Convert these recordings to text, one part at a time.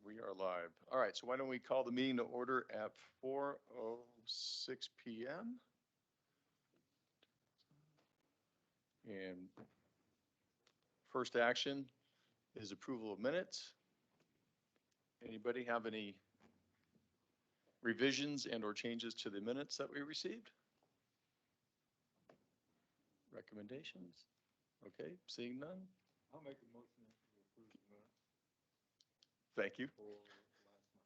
We are live. All right, so why don't we call the meeting to order at 4:06 PM? And first action is approval of minutes. Anybody have any revisions and or changes to the minutes that we received? Recommendations? Okay, seeing none? I'll make a motion to approve the minutes Thank you. for last month.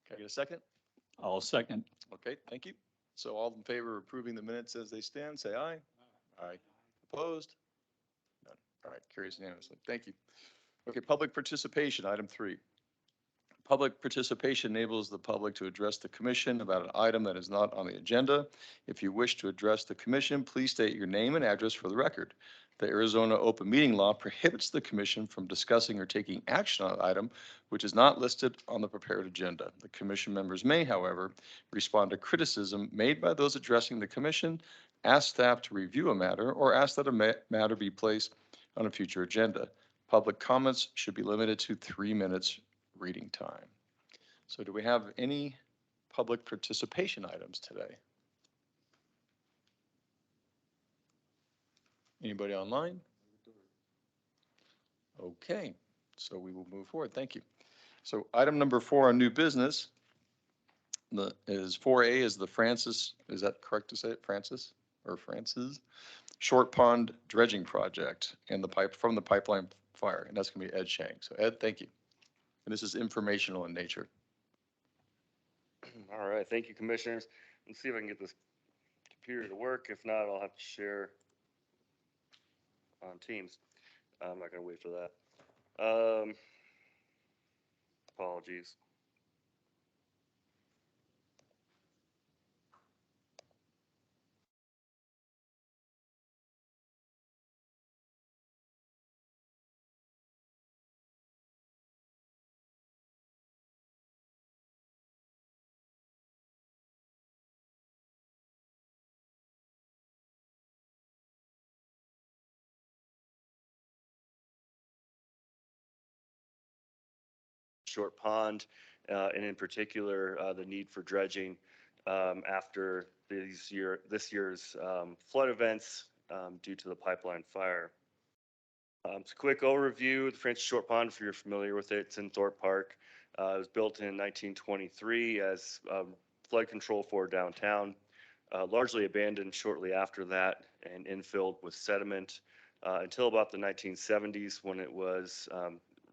Can I get a second? I'll second. Okay, thank you. So all in favor of approving the minutes as they stand, say aye. Aye. Opposed? None. All right, carries unanimously. Thank you. Okay, public participation, item 3. Public participation enables the public to address the commission about an item that is not on the agenda. If you wish to address the commission, please state your name and address for the record. The Arizona open meeting law prohibits the commission from discussing or taking action on an item which is not listed on the prepared agenda. The commission members may, however, respond to criticism made by those addressing the commission, ask staff to review a matter, or ask that a matter be placed on a future agenda. Public comments should be limited to 3 minutes reading time. So do we have any public participation items today? Anybody online? Okay, so we will move forward. Thank you. So item number 4 on new business is 4A is the Francis, is that correct to say it, Francis or Francis? Short Pond Dredging Project and the pipe from the pipeline fire, and that's gonna be Ed Shang. So Ed, thank you. And this is informational in nature. All right, thank you, commissioners. Let's see if I can get this computer to work. If not, I'll have to share on Teams. I'm not gonna wait for that. Apologies. Short Pond, and in particular, the need for dredging after this year's flood events due to the pipeline fire. It's a quick overview of the Francis Short Pond, if you're familiar with it. It's in Thorpe Park. It was built in 1923 as flood control for downtown, largely abandoned shortly after that and infilled with sediment until about the 1970s when it was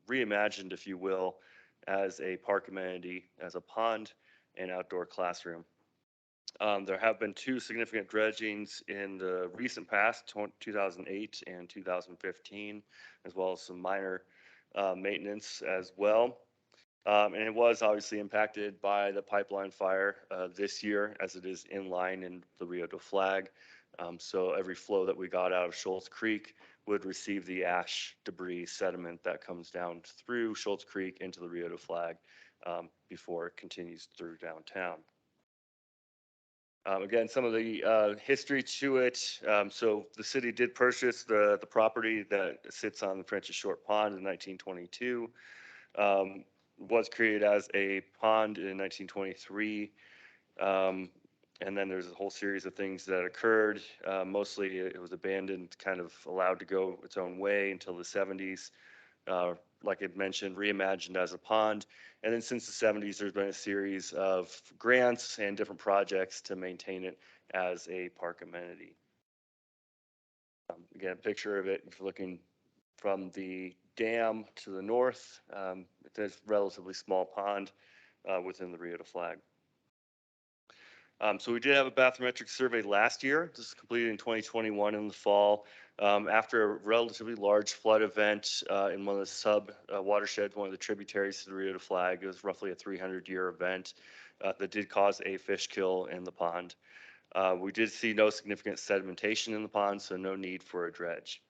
reimagined, if you will, as a park amenity, as a pond and outdoor classroom. There have been 2 significant dredgings in the recent past, 2008 and 2015, as well as some minor maintenance as well. And it was obviously impacted by the pipeline fire this year, as it is in line in the Rio de Flag. So every flow that we got out of Schultz Creek would receive the ash, debris, sediment that comes down through Schultz Creek into the Rio de Flag before it continues through downtown. Again, some of the history to it. So the city did purchase the property that sits on the Francis Short Pond in 1922. Was created as a pond in 1923. And then there's a whole series of things that occurred. Mostly it was abandoned, kind of allowed to go its own way until the 70s. Like I mentioned, reimagined as a pond. And then since the 70s, there's been a series of grants and different projects to maintain it as a park amenity. Again, a picture of it, if you're looking from the dam to the north, it's a relatively small pond within the Rio de Flag. So we did have a bathymetric survey last year. This was completed in 2021 in the fall. After a relatively large flood event in one of the sub watersheds, one of the tributaries to the Rio de Flag. It was roughly a 300-year event that did cause a fish kill in the pond. We did see no significant sedimentation in the pond, so no need for a dredge.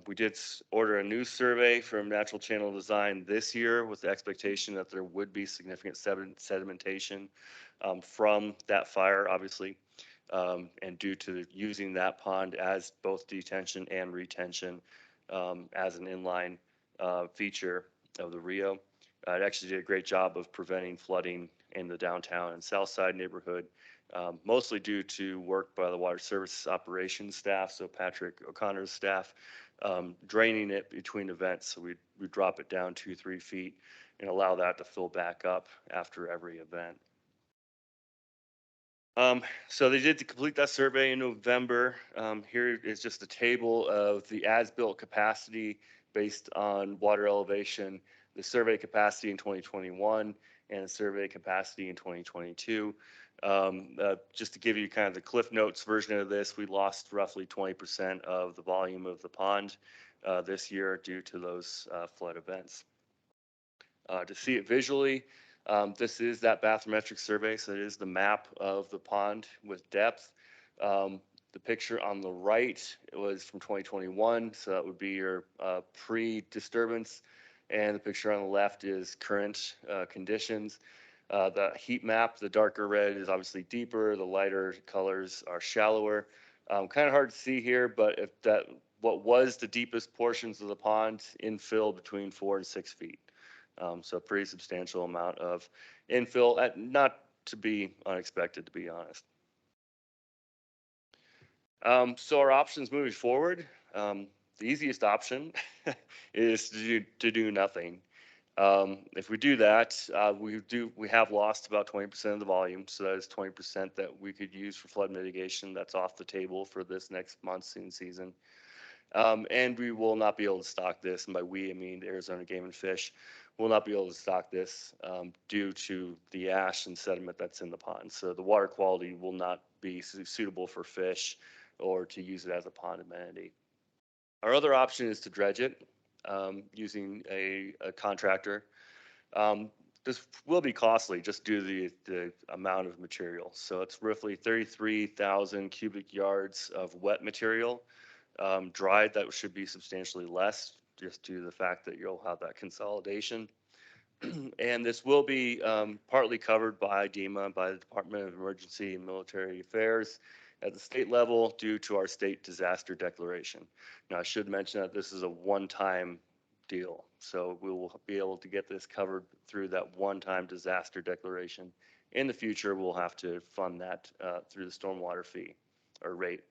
We did order a new survey from Natural Channel Design this year with the expectation that there would be significant sedimentation from that fire, obviously, and due to using that pond as both detention and retention as an inline feature of the Rio. It actually did a great job of preventing flooding in the downtown and south side neighborhood, mostly due to work by the water service operations staff, so Patrick O'Connor's staff, draining it between events. So we drop it down 2-3 feet and allow that to fill back up after every event. So they did complete that survey in November. Here is just a table of the as-built capacity based on water elevation, the survey capacity in 2021, and the survey capacity in 2022. Just to give you kind of the Cliff Notes version of this, we lost roughly 20% of the volume of the pond this year due to those flood events. To see it visually, this is that bathymetric survey, so it is the map of the pond with depth. The picture on the right was from 2021, so that would be your pre-disturbance, and the picture on the left is current conditions. The heat map, the darker red is obviously deeper, the lighter colors are shallower. Kind of hard to see here, but if that what was the deepest portions of the pond infill between 4 and 6 feet. So a pretty substantial amount of infill, not to be unexpected, to be honest. So our options moving forward, the easiest option is to do nothing. If we do that, we have lost about 20% of the volume, so that is 20% that we could use for flood mitigation. That's off the table for this next monsoon season. And we will not be able to stock this, and by we, I mean Arizona Game and Fish, will not be able to stock this due to the ash and sediment that's in the pond. So the water quality will not be suitable for fish or to use it as a pond amenity. Our other option is to dredge it using a contractor. This will be costly just due to the amount of material. So it's roughly 33,000 cubic yards of wet material. Dried, that should be substantially less, just due to the fact that you'll have that consolidation. And this will be partly covered by DEMA, by the Department of Emergency and Military Affairs at the state level due to our state disaster declaration. Now, I should mention that this is a one-time deal. So we will be able to get this covered through that one-time disaster declaration. In the future, we'll have to fund that through the stormwater fee or rate.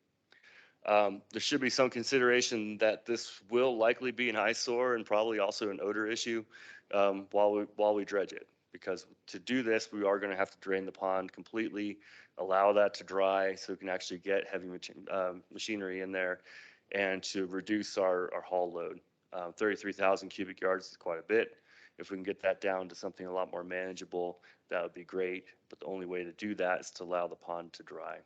There should be some consideration that this will likely be an eyesore and probably also an odor issue while we dredge it. Because to do this, we are going to have to drain the pond completely, allow that to dry so we can actually get heavy machinery in there and to reduce our haul load. 33,000 cubic yards is quite a bit. If we can get that down to something a lot more manageable, that would be great. But the only way to do that is to allow the pond to dry.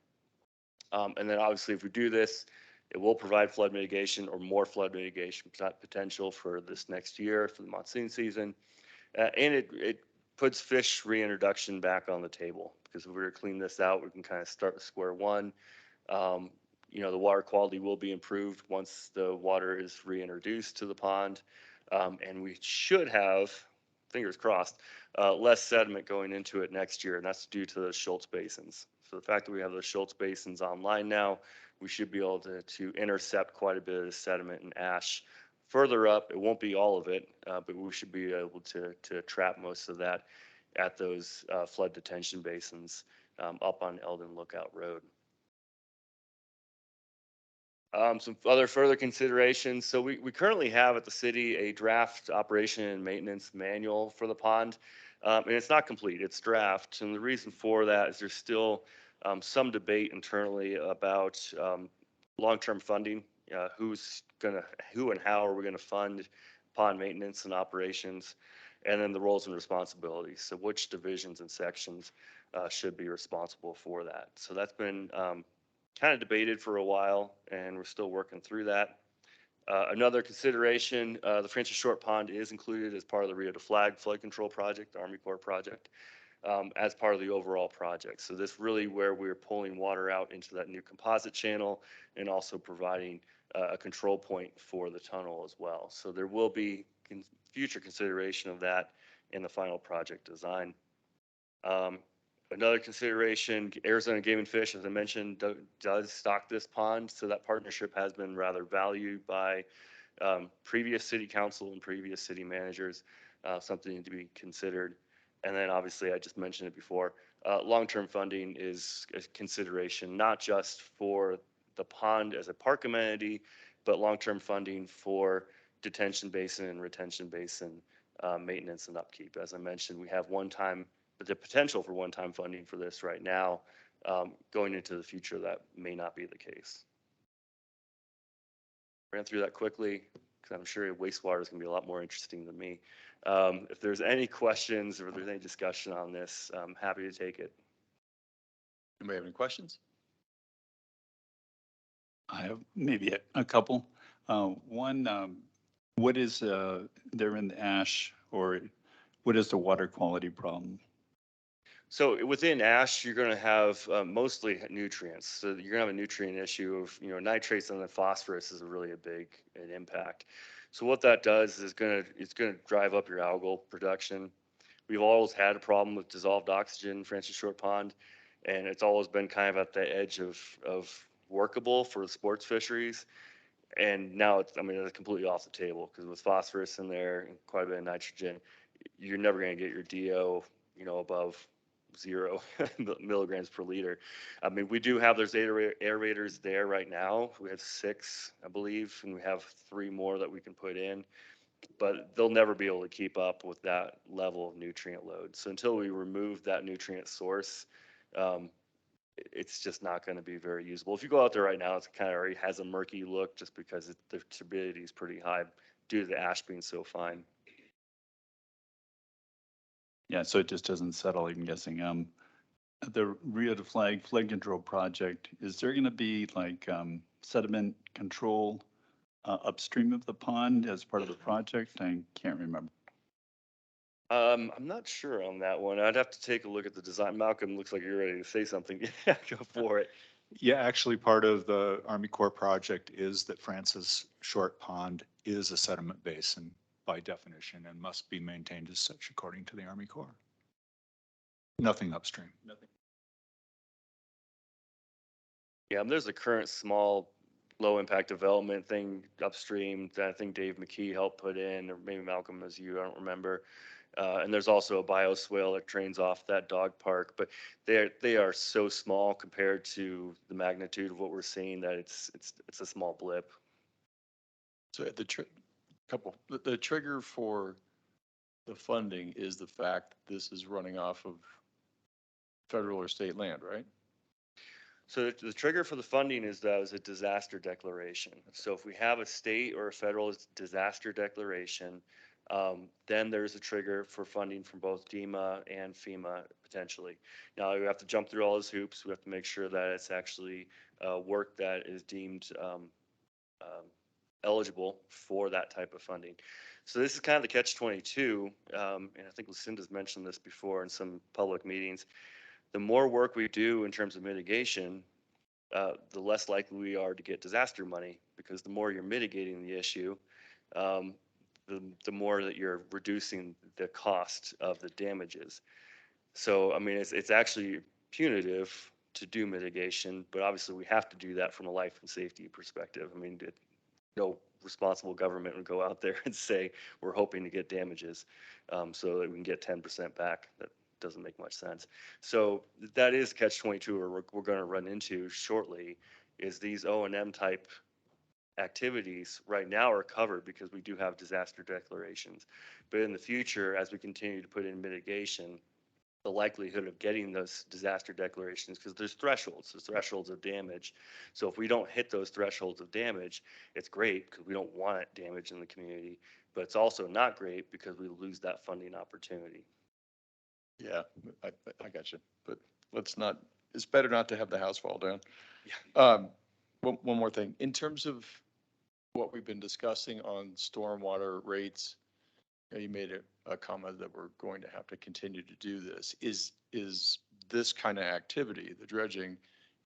And then obviously if we do this, it will provide flood mitigation or more flood mitigation potential for this next year for the monsoon season. And it puts fish reintroduction back on the table, because if we were to clean this out, we can kind of start with square one. The water quality will be improved once the water is reintroduced to the pond. And we should have, fingers crossed, less sediment going into it next year, and that's due to the Schultz basins. So the fact that we have the Schultz basins online now, we should be able to intercept quite a bit of the sediment and ash further up. It won't be all of it, but we should be able to trap most of that at those flood detention basins up on Eldon Lookout Road. Some other further considerations. So we currently have at the city a draft operation and maintenance manual for the pond, and it's not complete, it's draft. And the reason for that is there's still some debate internally about long-term funding, who and how are we gonna fund pond maintenance and operations, and then the roles and responsibilities. So which divisions and sections should be responsible for that. So that's been kind of debated for a while, and we're still working through that. Another consideration, the Francis Short Pond is included as part of the Rio de Flag flood control project, the Army Corps project, as part of the overall project. So this really where we're pulling water out into that new composite channel and also providing a control point for the tunnel as well. So there will be future consideration of that in the final project design. Another consideration, Arizona Game and Fish, as I mentioned, does stock this pond, so that partnership has been rather valued by previous city council and previous city managers, something to be considered. And then obviously, I just mentioned it before, long-term funding is a consideration, not just for the pond as a park amenity, but long-term funding for detention basin and retention basin maintenance and upkeep. As I mentioned, we have the potential for one-time funding for this right now. Going into the future, that may not be the case. Ran through that quickly because I'm sure wastewater is going to be a lot more interesting than me. If there's any questions or if there's any discussion on this, I'm happy to take it. Anybody have any questions? I have maybe a couple. One, what is there in the ash, or what is the water quality problem? So within ash, you're going to have mostly nutrients. So you're going to have a nutrient issue of, nitrates and then phosphorus is really a big an impact. So what that does is it's going to drive up your algal production. We've always had a problem with dissolved oxygen in Francis Short Pond, and it's always been kind of at the edge of workable for the sports fisheries. And now it's completely off the table because with phosphorus in there and quite a bit of nitrogen, you're never going to get your DO, above 0 milligrams per liter. We do have those aerators there right now. We have 6, I believe, and we have 3 more that we can put in, but they'll never be able to keep up with that level of nutrient load. So until we remove that nutrient source, it's just not going to be very usable. If you go out there right now, it's kind of already has a murky look just because the turbidity is pretty high due to the ash being so fine. Yeah, so it just doesn't settle, I'm guessing. The Rio de Flag flood control project, is there going to be like sediment control upstream of the pond as part of the project? I can't remember. I'm not sure on that one. I'd have to take a look at the design. Malcolm, looks like you're ready to say something. Yeah, go for it. Yeah, actually, part of the Army Corps project is that Francis Short Pond is a sediment basin by definition and must be maintained as such according to the Army Corps. Nothing upstream. Nothing. Yeah, there's a current small low impact development thing upstream that I think Dave McKee helped put in, or maybe Malcolm as you, I don't remember. And there's also a bioswale that drains off that dog park, but they are so small compared to the magnitude of what we're seeing that it's a small blip. So the trigger for the funding is the fact that this is running off of federal or state land, right? So the trigger for the funding is that it's a disaster declaration. So if we have a state or a federal disaster declaration, then there's a trigger for funding from both DEMA and FEMA potentially. Now we have to jump through all those hoops. We have to make sure that it's actually work that is deemed eligible for that type of funding. So this is kind of the catch-22, and I think Lucinda's mentioned this before in some public meetings. The more work we do in terms of mitigation, the less likely we are to get disaster money, because the more you're mitigating the issue, the more that you're reducing the cost of the damages. So, it's actually punitive to do mitigation, but obviously we have to do that from a life and safety perspective. No responsible government would go out there and say, we're hoping to get damages so that we can get 10% back. That doesn't make much sense. So that is catch-22, or we're going to run into shortly, is these O&M type activities right now are covered because we do have disaster declarations. But in the future, as we continue to put in mitigation, the likelihood of getting those disaster declarations, because there's thresholds of damage. So if we don't hit those thresholds of damage, it's great because we don't want damage in the community, but it's also not great because we lose that funding opportunity. Yeah, I got you, but it's better not to have the house fall down. Yeah. One more thing, in terms of what we've been discussing on stormwater rates, you made a comment that we're going to have to continue to do this. Is this kind of activity, the dredging,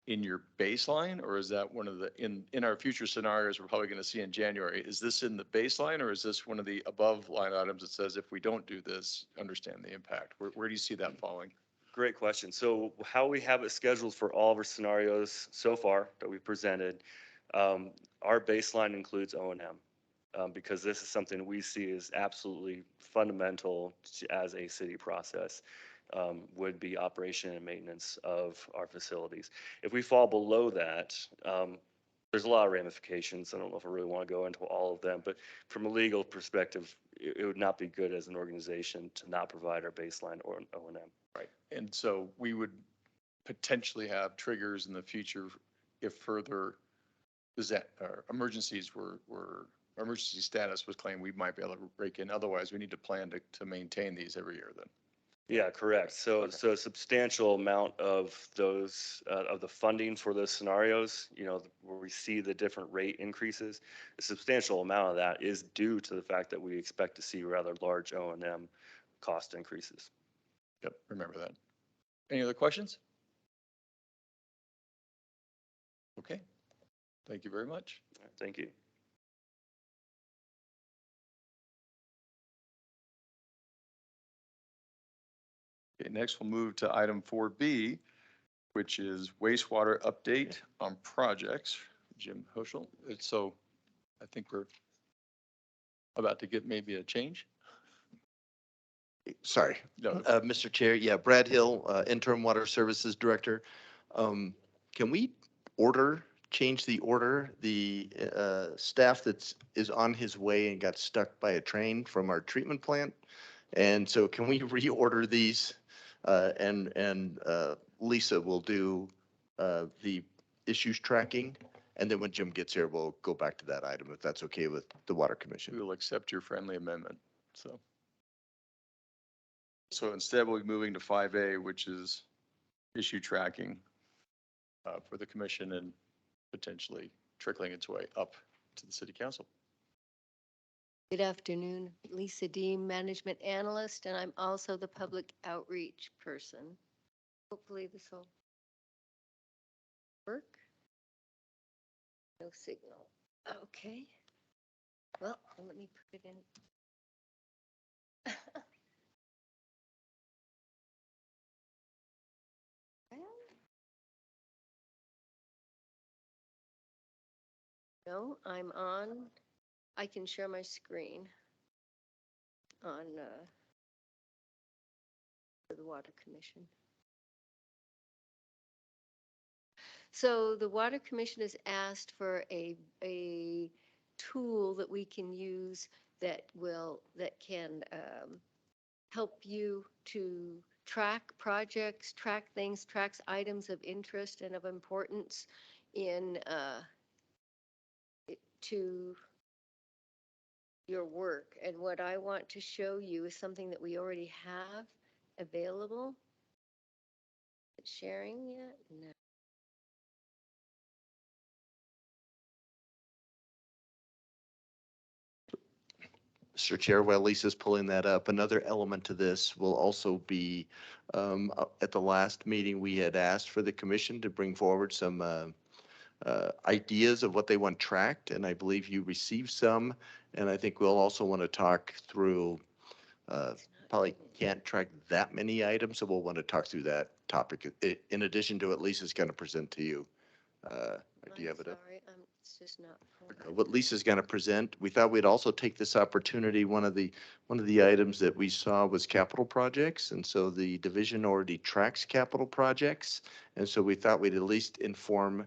in your baseline, or is that one of the, in our future scenarios we're probably going to see in January, is this in the baseline, or is this one of the above line items that says if we don't do this, understand the impact? Where do you see that falling? Great question. So how we have it scheduled for all of our scenarios so far that we've presented, our baseline includes O&M. because this is something we see as absolutely fundamental as a city process, would be operation and maintenance of our facilities. If we fall below that, there's a lot of ramifications. I don't know if I really want to go into all of them, but from a legal perspective, it would not be good as an organization to not provide our baseline or O&M. Right. And so we would potentially have triggers in the future if further emergencies emergency status was claimed, we might be able to break in. Otherwise, we need to plan to maintain these every year then. Yeah, correct. So, Okay. so a substantial amount of those, of the funding for those scenarios, where we see the different rate increases, a substantial amount of that is due to the fact that we expect to see rather large O&M cost increases. Yep, remember that. Any other questions? Okay, thank you very much. Thank you. Okay, next we'll move to item 4B, which is wastewater update on projects. Jim Hoschel. So I think we're about to get maybe a change. Sorry, No, Mr. Chair. Yeah, Brad Hill, Interim Water Services Director. Can we change the order? The staff is on his way and got stuck by a train from our treatment plant. And so can we reorder these? And Lisa will do the issues tracking. And then when Jim gets here, we'll go back to that item, if that's okay with the Water Commission. we will accept your friendly amendment, so. So instead, we'll be moving to 5A, which is issue tracking for the commission and potentially trickling its way up to the city council. Good afternoon, Lisa Deem, Management Analyst, and I'm also the Public Outreach Person. Hopefully this will work. No signal. Okay. Well, let me put it in. No, I'm on. I can share my screen on for the Water Commission. So the Water Commission has asked for a tool that we can use that can help you to track projects, track things, tracks items of interest and of importance in to your work. And what I want to show you is something that we already have available. Sharing yet? No. Mr. Chair, while Lisa's pulling that up, another element to this will also be, at the last meeting, we had asked for the commission to bring forward some ideas of what they want tracked, and I believe you received some. And I think we'll also want to talk through, probably can't track that many items, so we'll want to talk through that topic in addition to what Lisa's going to present to you. Do you have it up? Sorry, it's just not. What Lisa's going to present. We thought we'd also take this opportunity. One of the items that we saw was capital projects, and so the division already tracks capital projects, and so we thought we'd at least inform.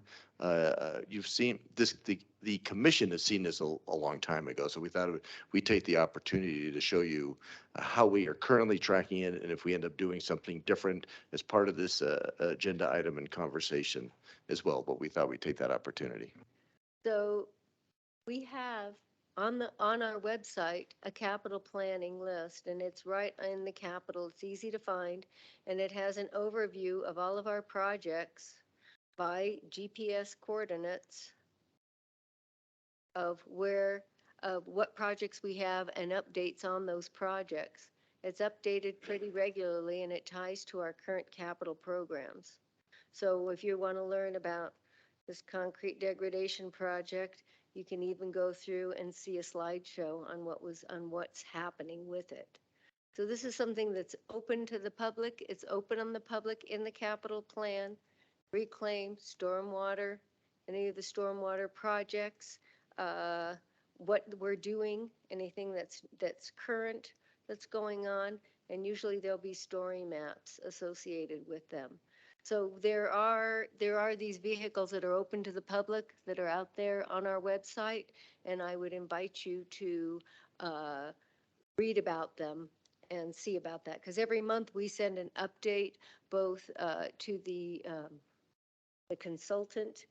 You've seen this. The commission has seen this a long time ago, so we thought we'd take the opportunity to show you how we are currently tracking it, and if we end up doing something different as part of this agenda item and conversation as well. But we thought we'd take that opportunity. So we have on our website a capital planning list, and it's right in the capital. It's easy to find, and it has an overview of all of our projects by GPS coordinates of what projects we have and updates on those projects. It's updated pretty regularly, and it ties to our current capital programs. So if you want to learn about this concrete degradation project, you can even go through and see a slideshow on what's happening with it. So this is something that's open to the public. It's open on the public in the capital plan, reclaim, stormwater, any of the stormwater projects. what we're doing, anything that's current, that's going on, and usually there'll be story maps associated with them. So there are these vehicles that are open to the public that are out there on our website, and I would invite you to uh, read about them and see about that. Because every month we send an update both to the consultant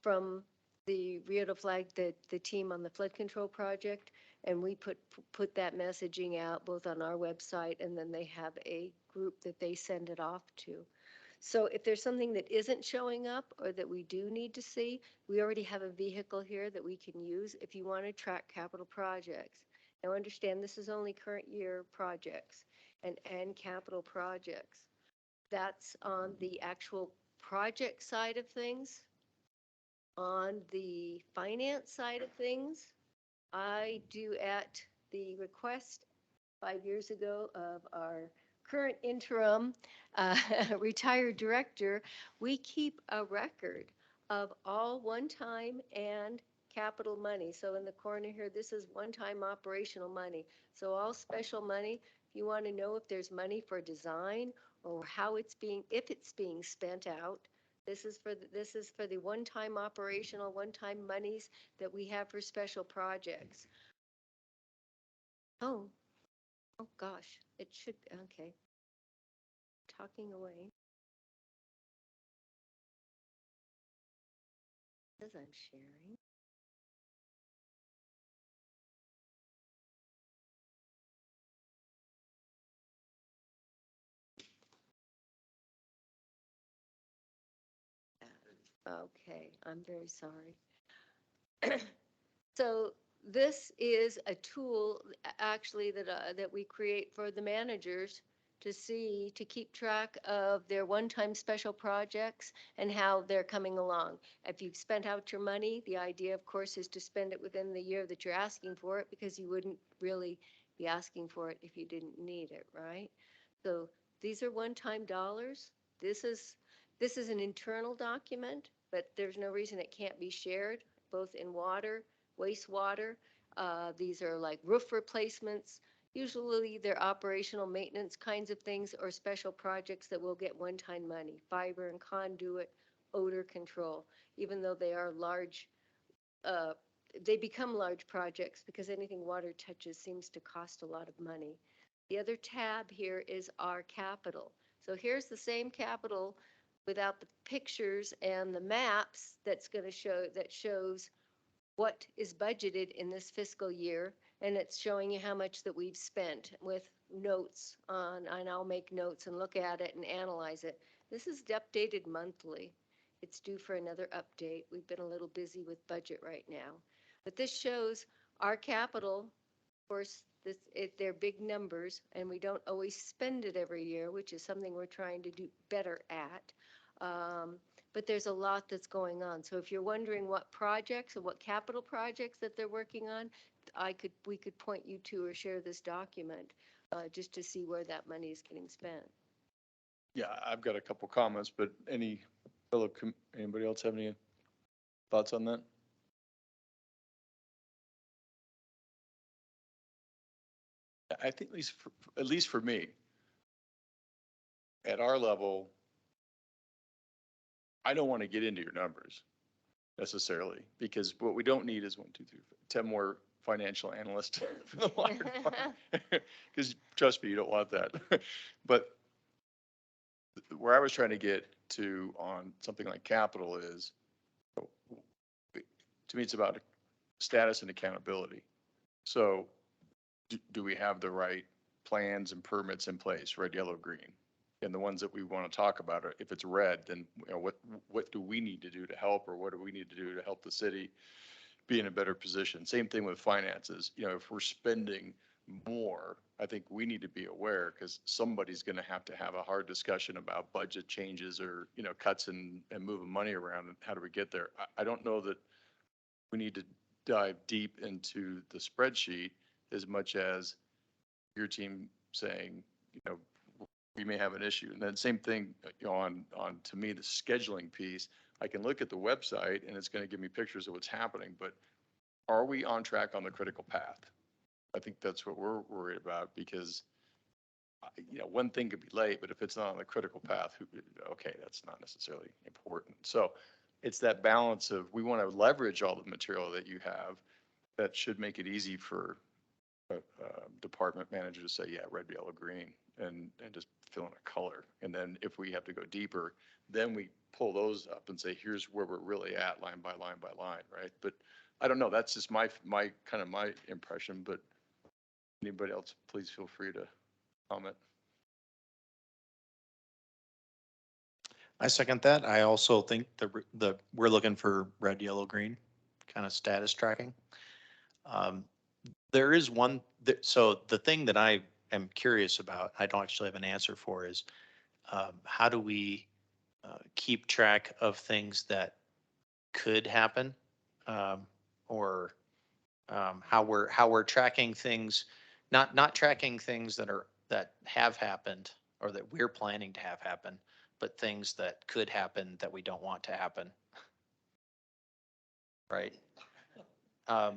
from the Rio de Flag, the team on the flood control project, and we put that messaging out both on our website, and then they have a group that they send it off to. So if there's something that isn't showing up or that we do need to see, we already have a vehicle here that we can use if you want to track capital projects. Now understand, this is only current year projects and capital projects. That's on the actual project side of things. On the finance side of things, I do at the request 5 years ago of our current interim retired director, we keep a record of all one-time and capital money. So in the corner here, this is one-time operational money. So all special money, if you want to know if there's money for design or how it's being, if it's being spent out, this is for the one-time operational, one-time monies that we have for special projects. Oh, oh gosh, it should, okay. Talking away. Says I'm sharing. Okay, I'm very sorry. So this is a tool actually that we create for the managers to see, to keep track of their one-time special projects and how they're coming along. If you've spent out your money, the idea, of course, is to spend it within the year that you're asking for it, because you wouldn't really be asking for it if you didn't need it, right? So these are one-time dollars. This is an internal document, but there's no reason it can't be shared, both in water, wastewater. These are like roof replacements. Usually they're operational maintenance kinds of things or special projects that will get one-time money, fiber and conduit, odor control, even though they are large, uh, they become large projects because anything water touches seems to cost a lot of money. The other tab here is our capital. So here's the same capital without the pictures and the maps that shows what is budgeted in this fiscal year, and it's showing you how much that we've spent with notes on, and I'll make notes and look at it and analyze it. This is updated monthly. It's due for another update. We've been a little busy with budget right now. But this shows our capital. Of course, they're big numbers, and we don't always spend it every year, which is something we're trying to do better at. But there's a lot that's going on. So if you're wondering what projects or what capital projects that they're working on, we could point you to or share this document just to see where that money is getting spent. Yeah, I've got a couple comments, but anybody else have any thoughts on that? I think at least for me, at our level, I don't want to get into your numbers necessarily, because what we don't need is 10 more financial analysts for the water department. Because trust me, you don't want that. But where I was trying to get to on something like capital is, to me, it's about status and accountability. So do we have the right plans and permits in place, red, yellow, green? And the ones that we want to talk about, if it's red, then what do we need to do to help, or what do we need to do to help the city be in a better position? Same thing with finances. If we're spending more, I think we need to be aware, because somebody's going to have a hard discussion about budget changes or, cuts and moving money around, and how do we get there? I don't know that we need to dive deep into the spreadsheet as much as your team saying, we may have an issue. And then same thing on to me, the scheduling piece. I can look at the website and it's going to give me pictures of what's happening, but are we on track on the critical path? I think that's what we're worried about because, one thing could be late, but if it's not on the critical path, okay, that's not necessarily important. So it's that balance of, we want to leverage all the material that you have that should make it easy for a department manager to say, yeah, red, yellow, green, and just fill in a color. And then if we have to go deeper, then we pull those up and say, here's where we're really at, line by line by line, right? But I don't know, that's just my kind of my impression, but anybody else, please feel free to comment. I second that. I also think we're looking for red, yellow, green kind of status tracking. There is one, so the thing that I am curious about, I don't actually have an answer for is, how do we keep track of things that could happen? Or how we're tracking things, not tracking things that have happened or that we're planning to have happen, but things that could happen that we don't want to happen. Right?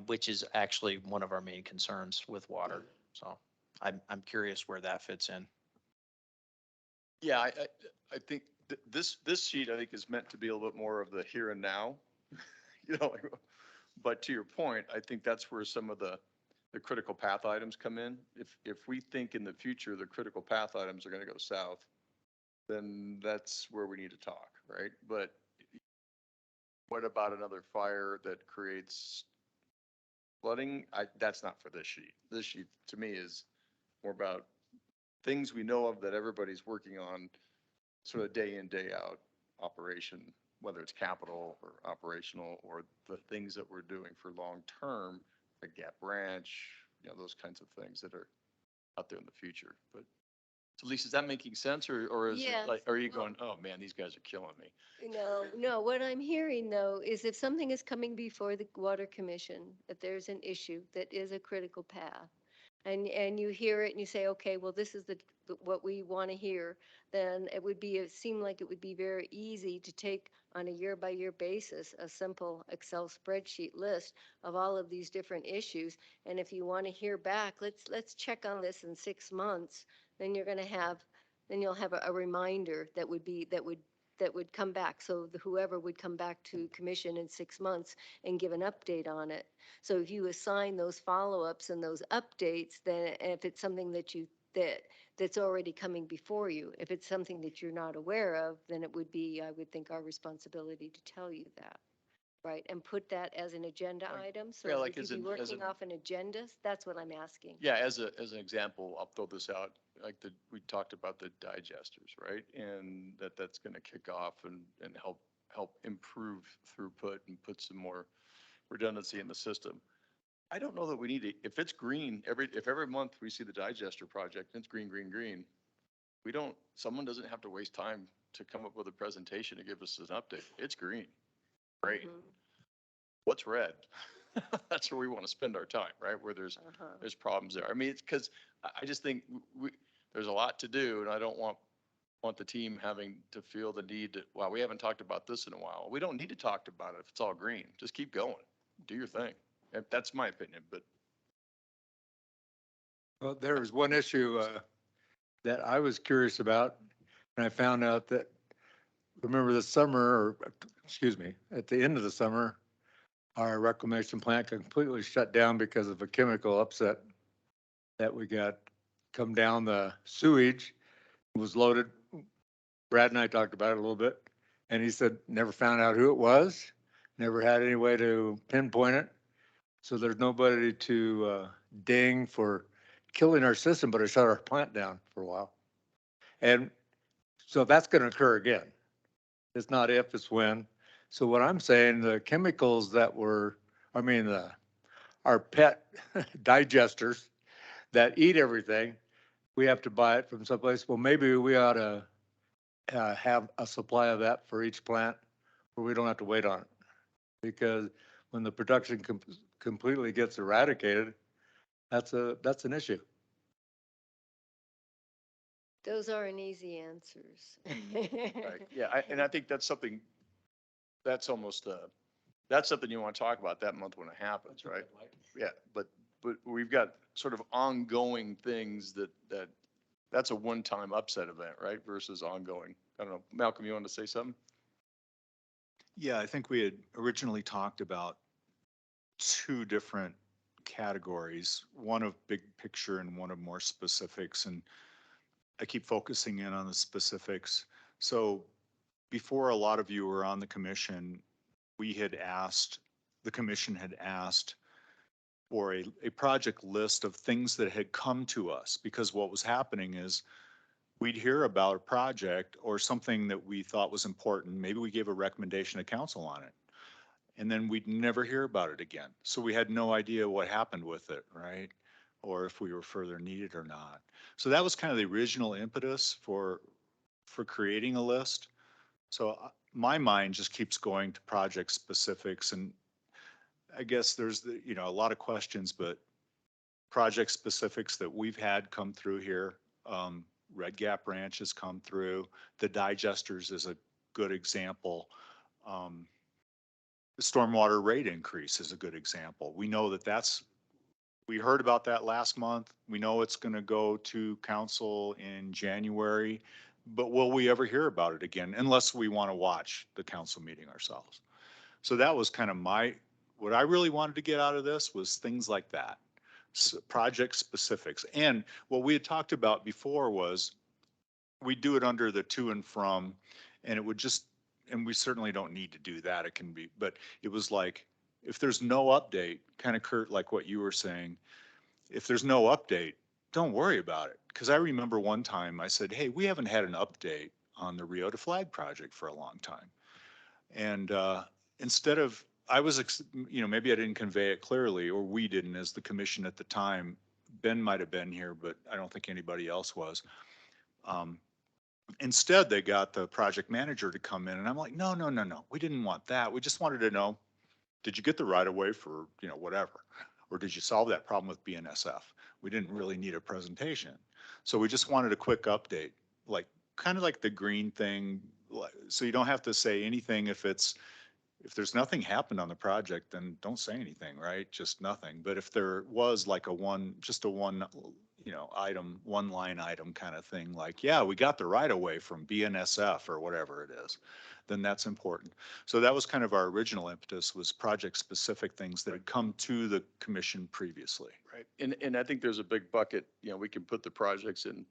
Which is actually one of our main concerns with water. So I'm curious where that fits in. Yeah, I think this sheet, I think, is meant to be a little bit more of the here and now, but to your point, I think that's where some of the critical path items come in. If we think in the future, the critical path items are going to go south, then that's where we need to talk, right? But what about another fire that creates flooding? That's not for this sheet. This sheet, to me, is more about things we know of that everybody's working on, sort of day in, day out operation, whether it's capital or operational, or the things that we're doing for long-term, like Gap Branch, those kinds of things that are out there in the future. But so Lisa, is that making sense, or is it Yes, like, are you well- going, oh man, these guys are killing me? No, what I'm hearing though is if something is coming before the Water Commission, if there's an issue that is a critical path, and you hear it and you say, okay, well, this is what we want to hear, then it seem like it would be very easy to take on a year-by-year basis, a simple Excel spreadsheet list of all of these different issues. And if you want to hear back, let's check on this in 6 months, then you'll have a reminder that would come back. So whoever would come back to commission in 6 months and give an update on it. So if you assign those follow-ups and those updates, then if it's something that's already coming before you, if it's something that you're not aware of, then it would be, I would think, our responsibility to tell you that. Right, and put that as an agenda item, so yeah, like would you be working off an agenda? That's what I'm asking. Yeah, as an example, I'll throw this out, like we talked about the digesters, right? And that's going to kick off and help improve throughput and put some more redundancy in the system. I don't know that we need to, if it's green, if every month we see the digester project, and it's green, green, green, someone doesn't have to waste time to come up with a presentation to give us an update. It's green. Great. Mhm. What's red? That's where we want to spend our time, right? Where there's problems there. I mean, it's because I just think there's a lot to do, and I don't want the team having to feel the need to, wow, we haven't talked about this in a while. We don't need to talk about it if it's all green. Just keep going. Do your thing. That's my opinion, but Well, there was one issue that I was curious about, and I found out that, remember the summer, or, excuse me, at the end of the summer, our reclamation plant completely shut down because of a chemical upset that we got come down the sewage. It was loaded. Brad and I talked about it a little bit, and he said never found out who it was, never had any way to pinpoint it. So there's nobody to ding for killing our system, but it shut our plant down for a while. And so that's going to occur again. It's not if, it's when. So what I'm saying, the chemicals that our pet digesters that eat everything, we have to buy it from someplace. Well, maybe we ought to have a supply of that for each plant where we don't have to wait on it. Because when the production completely gets eradicated, that's an issue. Those aren't easy answers. right, yeah, and I think that's something that's almost that's something you want to talk about that month when it happens, right? Yeah, but we've got sort of ongoing things that's a one-time upset event, right? Versus ongoing. I don't know. Malcolm, you want to say something? Yeah, I think we had originally talked about two different categories, one of big picture and one of more specifics. And I keep focusing in on the specifics. So before a lot of you were on the commission, the commission had asked for a project list of things that had come to us, because what was happening is we'd hear about a project or something that we thought was important. Maybe we gave a recommendation to council on it, and then we'd never hear about it again. So we had no idea what happened with it, right? Or if we were further needed or not. So that was kind of the original impetus for creating a list. So my mind just keeps going to project specifics, and I guess there's a lot of questions, but project specifics that we've had come through here. Red Gap Ranch has come through. The digesters is a good example. The stormwater rate increase is a good example. We know we heard about that last month. We know it's going to go to council in January, but will we ever hear about it again unless we want to watch the council meeting ourselves? So that was kind of what I really wanted to get out of this was things like that, project specifics. And what we had talked about before was we do it under the to and from, and it would just, and we certainly don't need to do that. It can be, but it was like, if there's no update, kind of Kurt, like what you were saying, if there's no update, don't worry about it. Because I remember one time I said, hey, we haven't had an update on the Rio to Flag project for a long time. And instead of, maybe I didn't convey it clearly, or we didn't as the commission at the time. Ben might have been here, but I don't think anybody else was. Instead, they got the project manager to come in, and I'm like, no, we didn't want that. We just wanted to know, did you get the right of way for, whatever? Or did you solve that problem with BNSF? We didn't really need a presentation. So we just wanted a quick update, like kind of like the green thing. So you don't have to say anything if there's nothing happened on the project, then don't say anything, right? Just nothing. But if there was like just a one item, one line item kind of thing, like, yeah, we got the right of way from BNSF or whatever it is, then that's important. So that was kind of our original impetus, was project specific things that had come to the commission previously. Right. And I think there's a big bucket, we can put the projects in.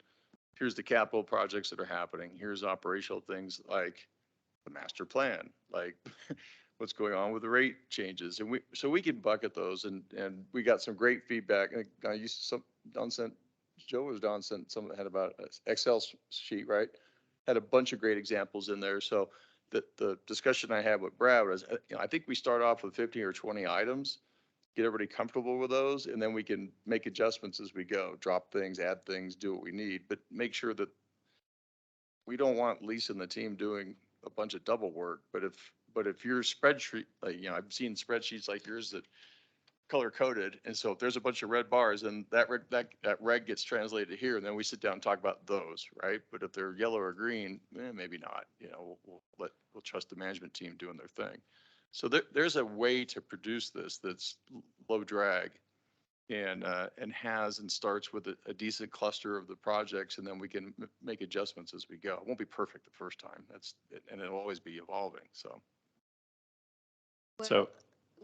Here's the capital projects that are happening. Here's operational things like the master plan, like what's going on with the rate changes. And so we can bucket those, and we got some great feedback. I used some, Don sent some that had about an Excel sheet, right? Had a bunch of great examples in there. So the discussion I had with Brad was, I think we start off with 15 or 20 items, get everybody comfortable with those, and then we can make adjustments as we go, drop things, add things, do what we need, but make sure that we don't want Lisa and the team doing a bunch of double work. But if your spreadsheet, like, I've seen spreadsheets like yours that color coded. And so if there's a bunch of red bars, and that red gets translated here, and then we sit down and talk about those, right? But if they're yellow or green, maybe not, we'll trust the management team doing their thing. So there's a way to produce this that's low drag and starts with a decent cluster of the projects, and then we can make adjustments as we go. It won't be perfect the first time. And it'll always be evolving. So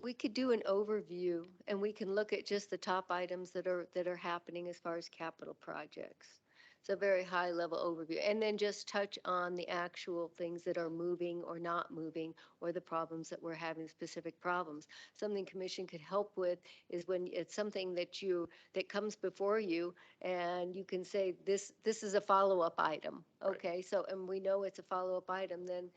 We could do an overview, and we can look at just the top items that are happening as far as capital projects. It's a very high level overview, and then just touch on the actual things that are moving or not moving, or the problems that we're having, specific problems. Something commission could help with is when it's something that comes before you, and you can say, this is a follow-up item. Okay, so, and we know it's a follow-up item, then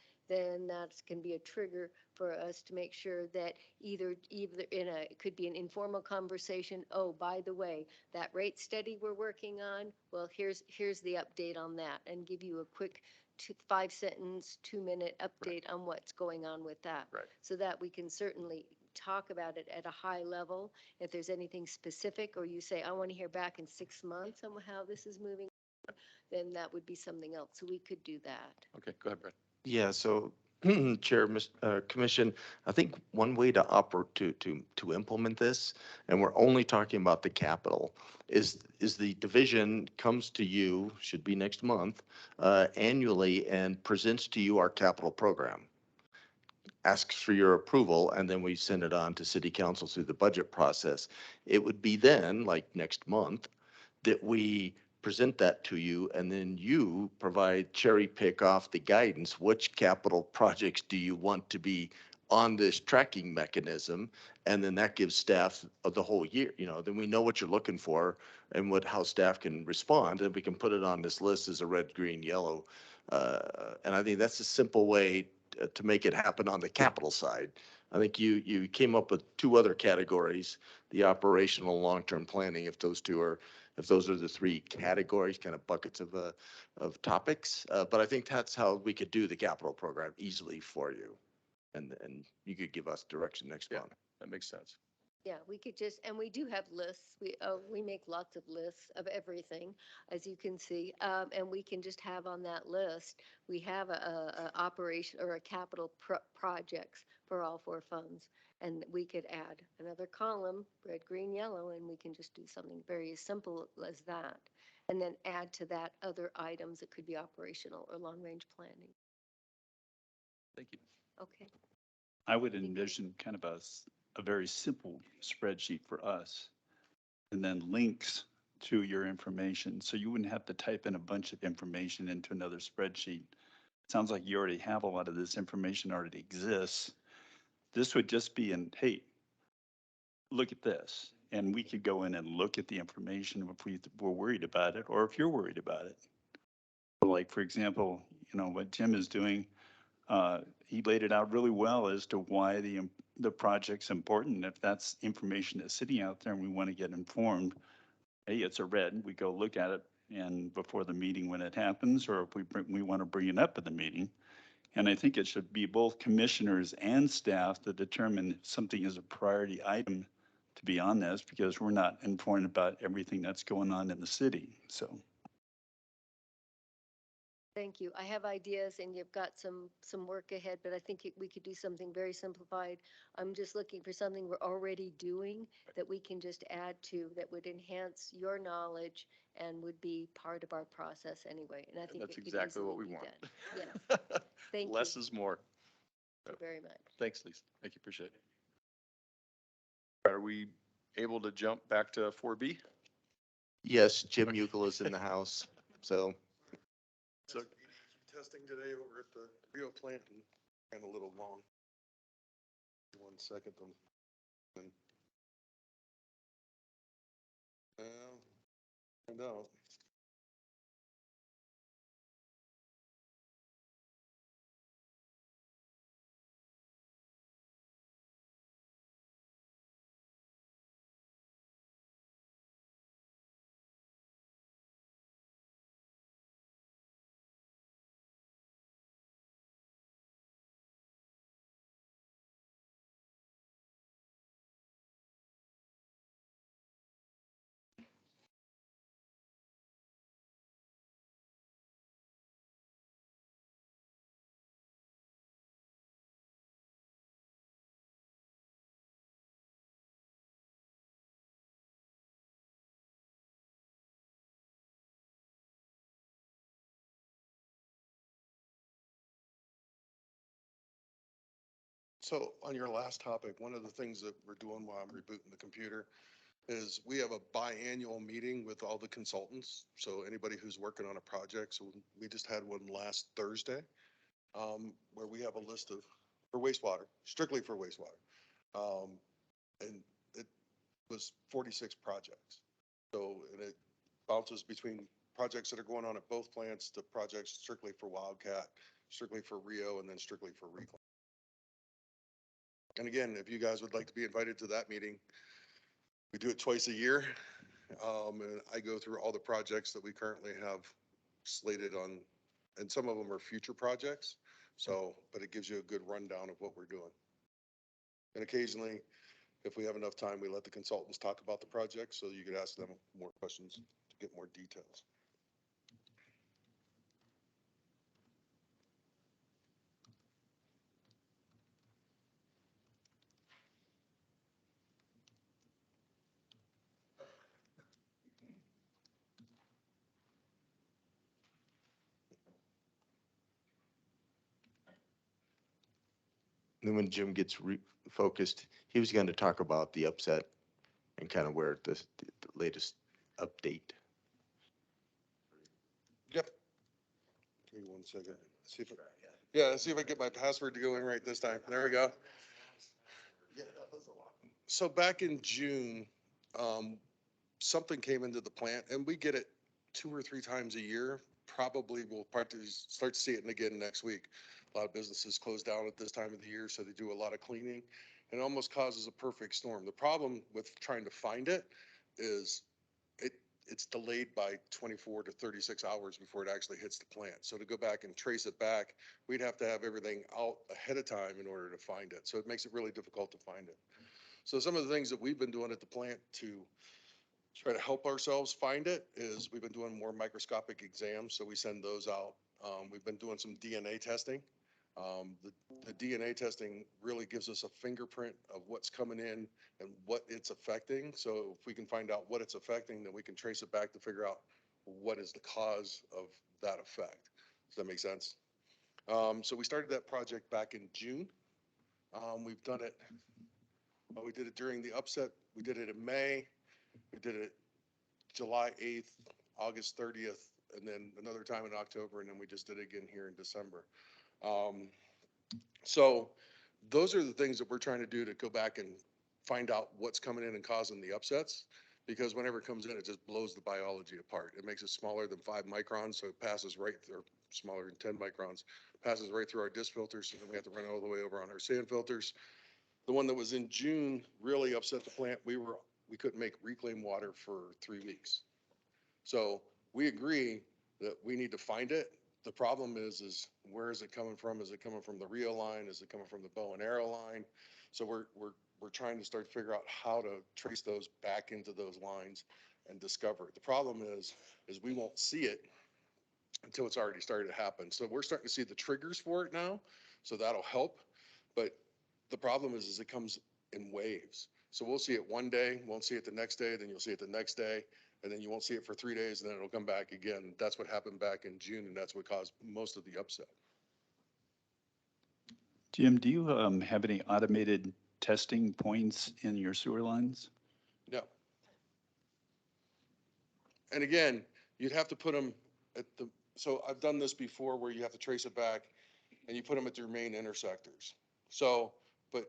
that can be a trigger for us to make sure that either it could be an informal conversation. Oh, by the way, that rate study we're working on, well, here's the update on that, and give you a quick 5-sentence, 2-minute update on what's going on with that. Right. So that we can certainly talk about it at a high level. If there's anything specific, or you say, I want to hear back in 6 months on how this is moving, then that would be something else. So we could do that. Okay, go ahead, Brett. Yeah, so Chair, Commission, I think one way to to implement this, and we're only talking about the capital, is the division comes to you, should be next month, annually and presents to you our capital program. Asks for your approval, and then we send it on to city council through the budget process. It would be then, like next month, that we present that to you, and then you provide cherry pick off the guidance. Which capital projects do you want to be on this tracking mechanism? And then that gives staff of the whole year, then we know what you're looking for and how staff can respond, and we can put it on this list as a red, green, yellow. And I think that's a simple way to make it happen on the capital side. I think you came up with two other categories, the operational long-term planning, if those are the three categories, kind of buckets of topics. But I think that's how we could do the capital program easily for you. And you could give us direction next month. That makes sense. Yeah, we could just, and we do have lists. We make lots of lists of everything, as you can see. And we can just have on that list, we have a operation or a capital projects for all four funds. And we could add another column, red, green, yellow, and we can just do something very simple as that. And then add to that other items that could be operational or long-range planning. Thank you. Okay. I would Think we- envision kind of a very simple spreadsheet for us and then links to your information. So you wouldn't have to type in a bunch of information into another spreadsheet. Sounds like you already have a lot of this information already exists. This would just be hey, look at this. And we could go in and look at the information if we were worried about it, or if you're worried about it. Like, for example, what Jim is doing, he laid it out really well as to why the project's important. If that's information that's sitting out there and we want to get informed, hey, it's a red, we go look at it and before the meeting when it happens, or if we want to bring it up at the meeting. And I think it should be both commissioners and staff to determine if something is a priority item to be on this, because we're not informed about everything that's going on in the city. So. Thank you. I have ideas and you've got some work ahead, but I think we could do something very simplified. I'm just looking for something we're already doing that we can just add to that would enhance your knowledge and would be part of our process anyway. And I think That's it could exactly what easily we be want. done. Yes. Thank Less you. is more. Very much. Thanks, Lisa. Thank you. Appreciate it. Are we able to jump back to 4B? Yes, Jim Ugal is in the house, so. So, Testing today over at the Rio plant and ran a little long. 1 second. Find out. So on your last topic, one of the things that we're doing while I'm rebooting the computer is we have a biannual meeting with all the consultants. So anybody who's working on a project, so we just had one last Thursday, where we have a list for wastewater, strictly for wastewater. And it was 46 projects. So, and it bounces between projects that are going on at both plants to projects strictly for Wildcat, strictly for Rio, and then strictly for Reclaim. And again, if you guys would like to be invited to that meeting, we do it twice a year. And I go through all the projects that we currently have slated on, and some of them are future projects. So, but it gives you a good rundown of what we're doing. And occasionally, if we have enough time, we let the consultants talk about the project so you could ask them more questions to get more details. Then when Jim gets focused, he was going to talk about the upset and kind of where the latest update. Yep. Give me 1 second. See if, yeah, let's see if I get my password to go in right this time. There we go. So back in June, something came into the plant and we get it 2 or 3 times a year. Probably we'll probably start to see it again next week. A lot of businesses close down at this time of the year, so they do a lot of cleaning. And it almost causes a perfect storm. The problem with trying to find it is it's delayed by 24 to 36 hours before it actually hits the plant. So to go back and trace it back, we'd have to have everything out ahead of time in order to find it. So it makes it really difficult to find it. So some of the things that we've been doing at the plant to try to help ourselves find it is we've been doing more microscopic exams. So we send those out. We've been doing some DNA testing. The DNA testing really gives us a fingerprint of what's coming in and what it's affecting. So if we can find out what it's affecting, then we can trace it back to figure out what is the cause of that effect. Does that make sense? So we started that project back in June. We've done it. We did it during the upset. We did it in May. We did it July 8th, August 30th, and then another time in October, and then we just did it again here in December. So those are the things that we're trying to do to go back and find out what's coming in and causing the upsets. Because whenever it comes in, it just blows the biology apart. It makes it smaller than 5 microns, so it passes right through, smaller than 10 microns, passes right through our disc filters, so then we have to run all the way over on our sand filters. The one that was in June really upset the plant. We couldn't make reclaimed water for 3 weeks. So we agree that we need to find it. The problem is where is it coming from? Is it coming from the Rio line? Is it coming from the bow and arrow line? So we're trying to start to figure out how to trace those back into those lines and discover it. The problem is we won't see it until it's already started to happen. So we're starting to see the triggers for it now. So that'll help. But the problem is it comes in waves. So we'll see it one day, won't see it the next day, then you'll see it the next day, and then you won't see it for 3 days, and then it'll come back again. That's what happened back in June, and that's what caused most of the upset. Jim, do you have any automated testing points in your sewer lines? No. And again, you'd have to put them at the, so I've done this before where you have to trace it back and you put them at their main intersectors. So, but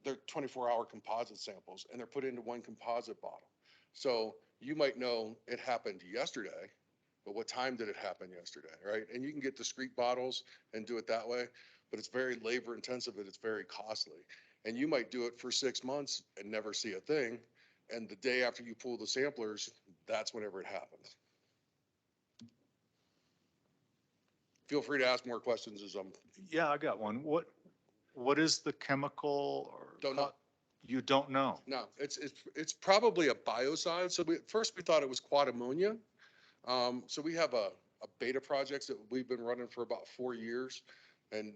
they're 24-hour composite samples and they're put into one composite bottle. So you might know it happened yesterday, but what time did it happen yesterday, right? And you can get discrete bottles and do it that way, but it's very labor intensive and it's very costly. And you might do it for 6 months and never see a thing. And the day after you pull the samplers, that's whenever it happens. Feel free to ask more questions as I'm. Yeah, I got one. What is the chemical or? Don't know. You don't know? No, it's probably a biocide. So first we thought it was quad ammonia. So we have a beta project that we've been running for about 4 years, and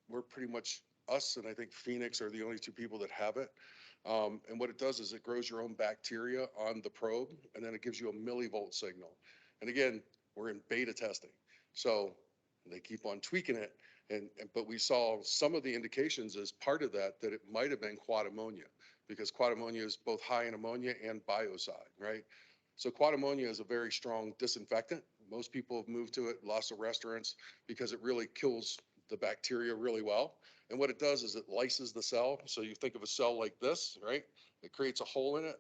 we're pretty much us and I think Phoenix are the only 2 people that have it. And what it does is it grows your own bacteria on the probe, and then it gives you a millivolt signal. And again, we're in beta testing, so they keep on tweaking it. But we saw some of the indications as part of that it might have been quad ammonia, because quad ammonia is both high in ammonia and biocide, right? So quad ammonia is a very strong disinfectant. Most people have moved to it, lots of restaurants, because it really kills the bacteria really well. And what it does is it lyses the cell. So you think of a cell like this, right? It creates a hole in it,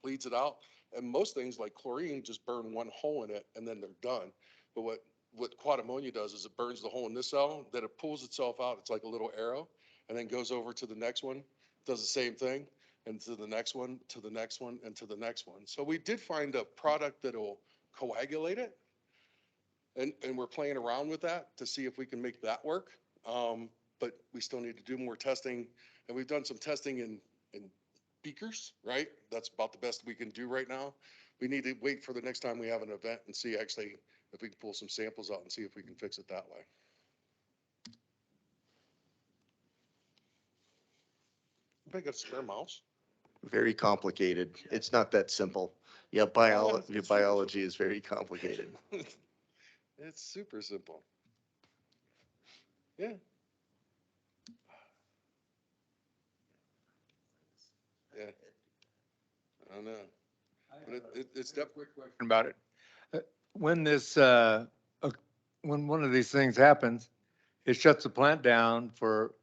bleeds it out. And most things like chlorine just burn one hole in it and then they're done. But what quad ammonia does is it burns the hole in this cell, then it pulls itself out. It's like a little arrow, and then goes over to the next one, does the same thing, and to the next one, to the next one, and to the next one. So we did find a product that will coagulate it. And we're playing around with that to see if we can make that work. But we still need to do more testing. And we've done some testing in beakers, right? That's about the best we can do right now. We need to wait for the next time we have an event and see actually if we can pull some samples out and see if we can fix it that way. I got a spare mouse. Very complicated. It's not that simple. Yeah, biology is very complicated. It's super simple. Yeah. I don't know. But it's definitely. About it. Uh, When when one of these things happens, it shuts the plant down for,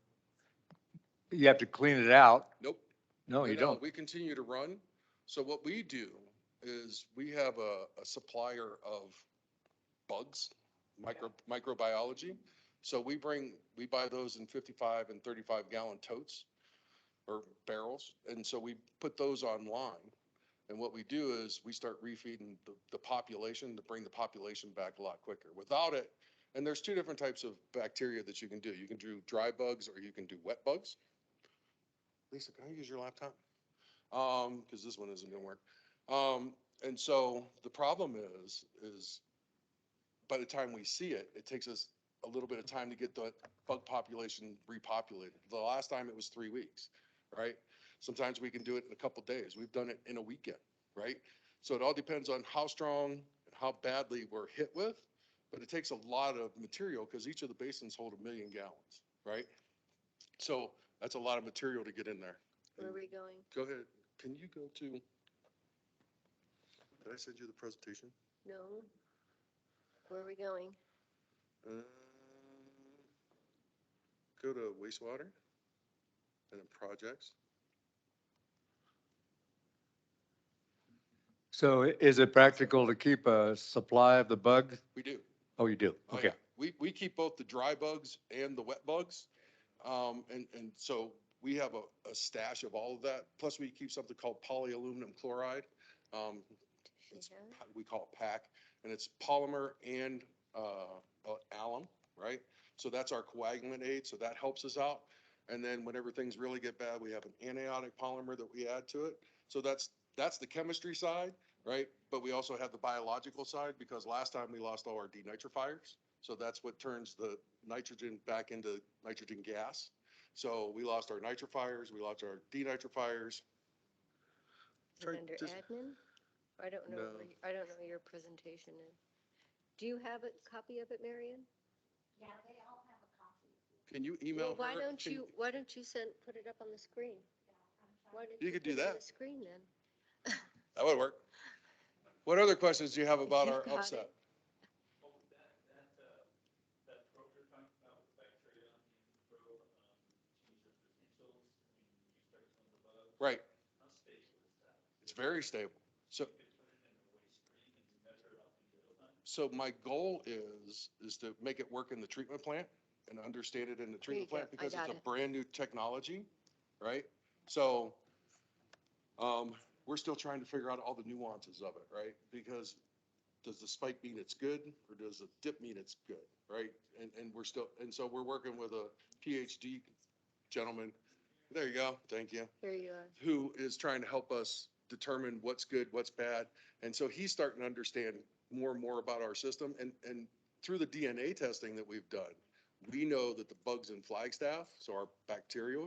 you have to clean it out. Nope. No, you don't. We continue to run. So what we do is we have a supplier of bugs, microbiology. So we buy those in 55 and 35 gallon totes or barrels. And so we put those online. And what we do is we start refeeding the population to bring the population back a lot quicker. Without it, and there's two different types of bacteria that you can do. You can do dry bugs or you can do wet bugs. Lisa, can I use your laptop? Because this one isn't gonna work. And so the problem is by the time we see it, it takes us a little bit of time to get the bug population repopulated. The last time it was 3 weeks, right? Sometimes we can do it in a couple days. We've done it in a weekend, right? So it all depends on how strong and how badly we're hit with, but it takes a lot of material because each of the basins hold 1 million gallons, right? So that's a lot of material to get in there. Where are we going? Go ahead. Can you go to, did I send you the presentation? No. Where are we going? Go to wastewater and then projects. So is it practical to keep a supply of the bugs? We do. Oh, you do? Oh, Okay. yeah. We keep both the dry bugs and the wet bugs. And so we have a stash of all of that. Plus we keep something called polyaluminum chloride. It's, we call it PAC, and it's polymer and alum, right? So that's our coagulant aid. So that helps us out. And then whenever things really get bad, we have an anionic polymer that we add to it. So that's the chemistry side, right? But we also have the biological side because last time we lost all our denitrifiers. So that's what turns the nitrogen back into nitrogen gas. So we lost our nitrifiers, we lost our denitrifiers. Is it under admin? I don't know, No. I don't know your presentation. Do you have a copy of it, Marion? Can you email Well, her? why don't you put it up on the screen? Why don't You could do put it on that. the screen then? That would work. What other questions do you have about You our got upset? it. Right. It's very stable. So my goal is to make it work in the treatment plant and understand it in the treatment go. plant I because it's got a it. brand new technology, right? So, we're still trying to figure out all the nuances of it, right? Because does the spike mean it's good or does the dip mean it's good, right? And we're still, and so we're working with a PhD gentleman. There you go. Thank you. Here you are. Who is trying to help us determine what's good, what's bad. And so he's starting to understand more and more about our system. And through the DNA testing that we've done, we know that the bugs in Flagstaff, so our bacteria,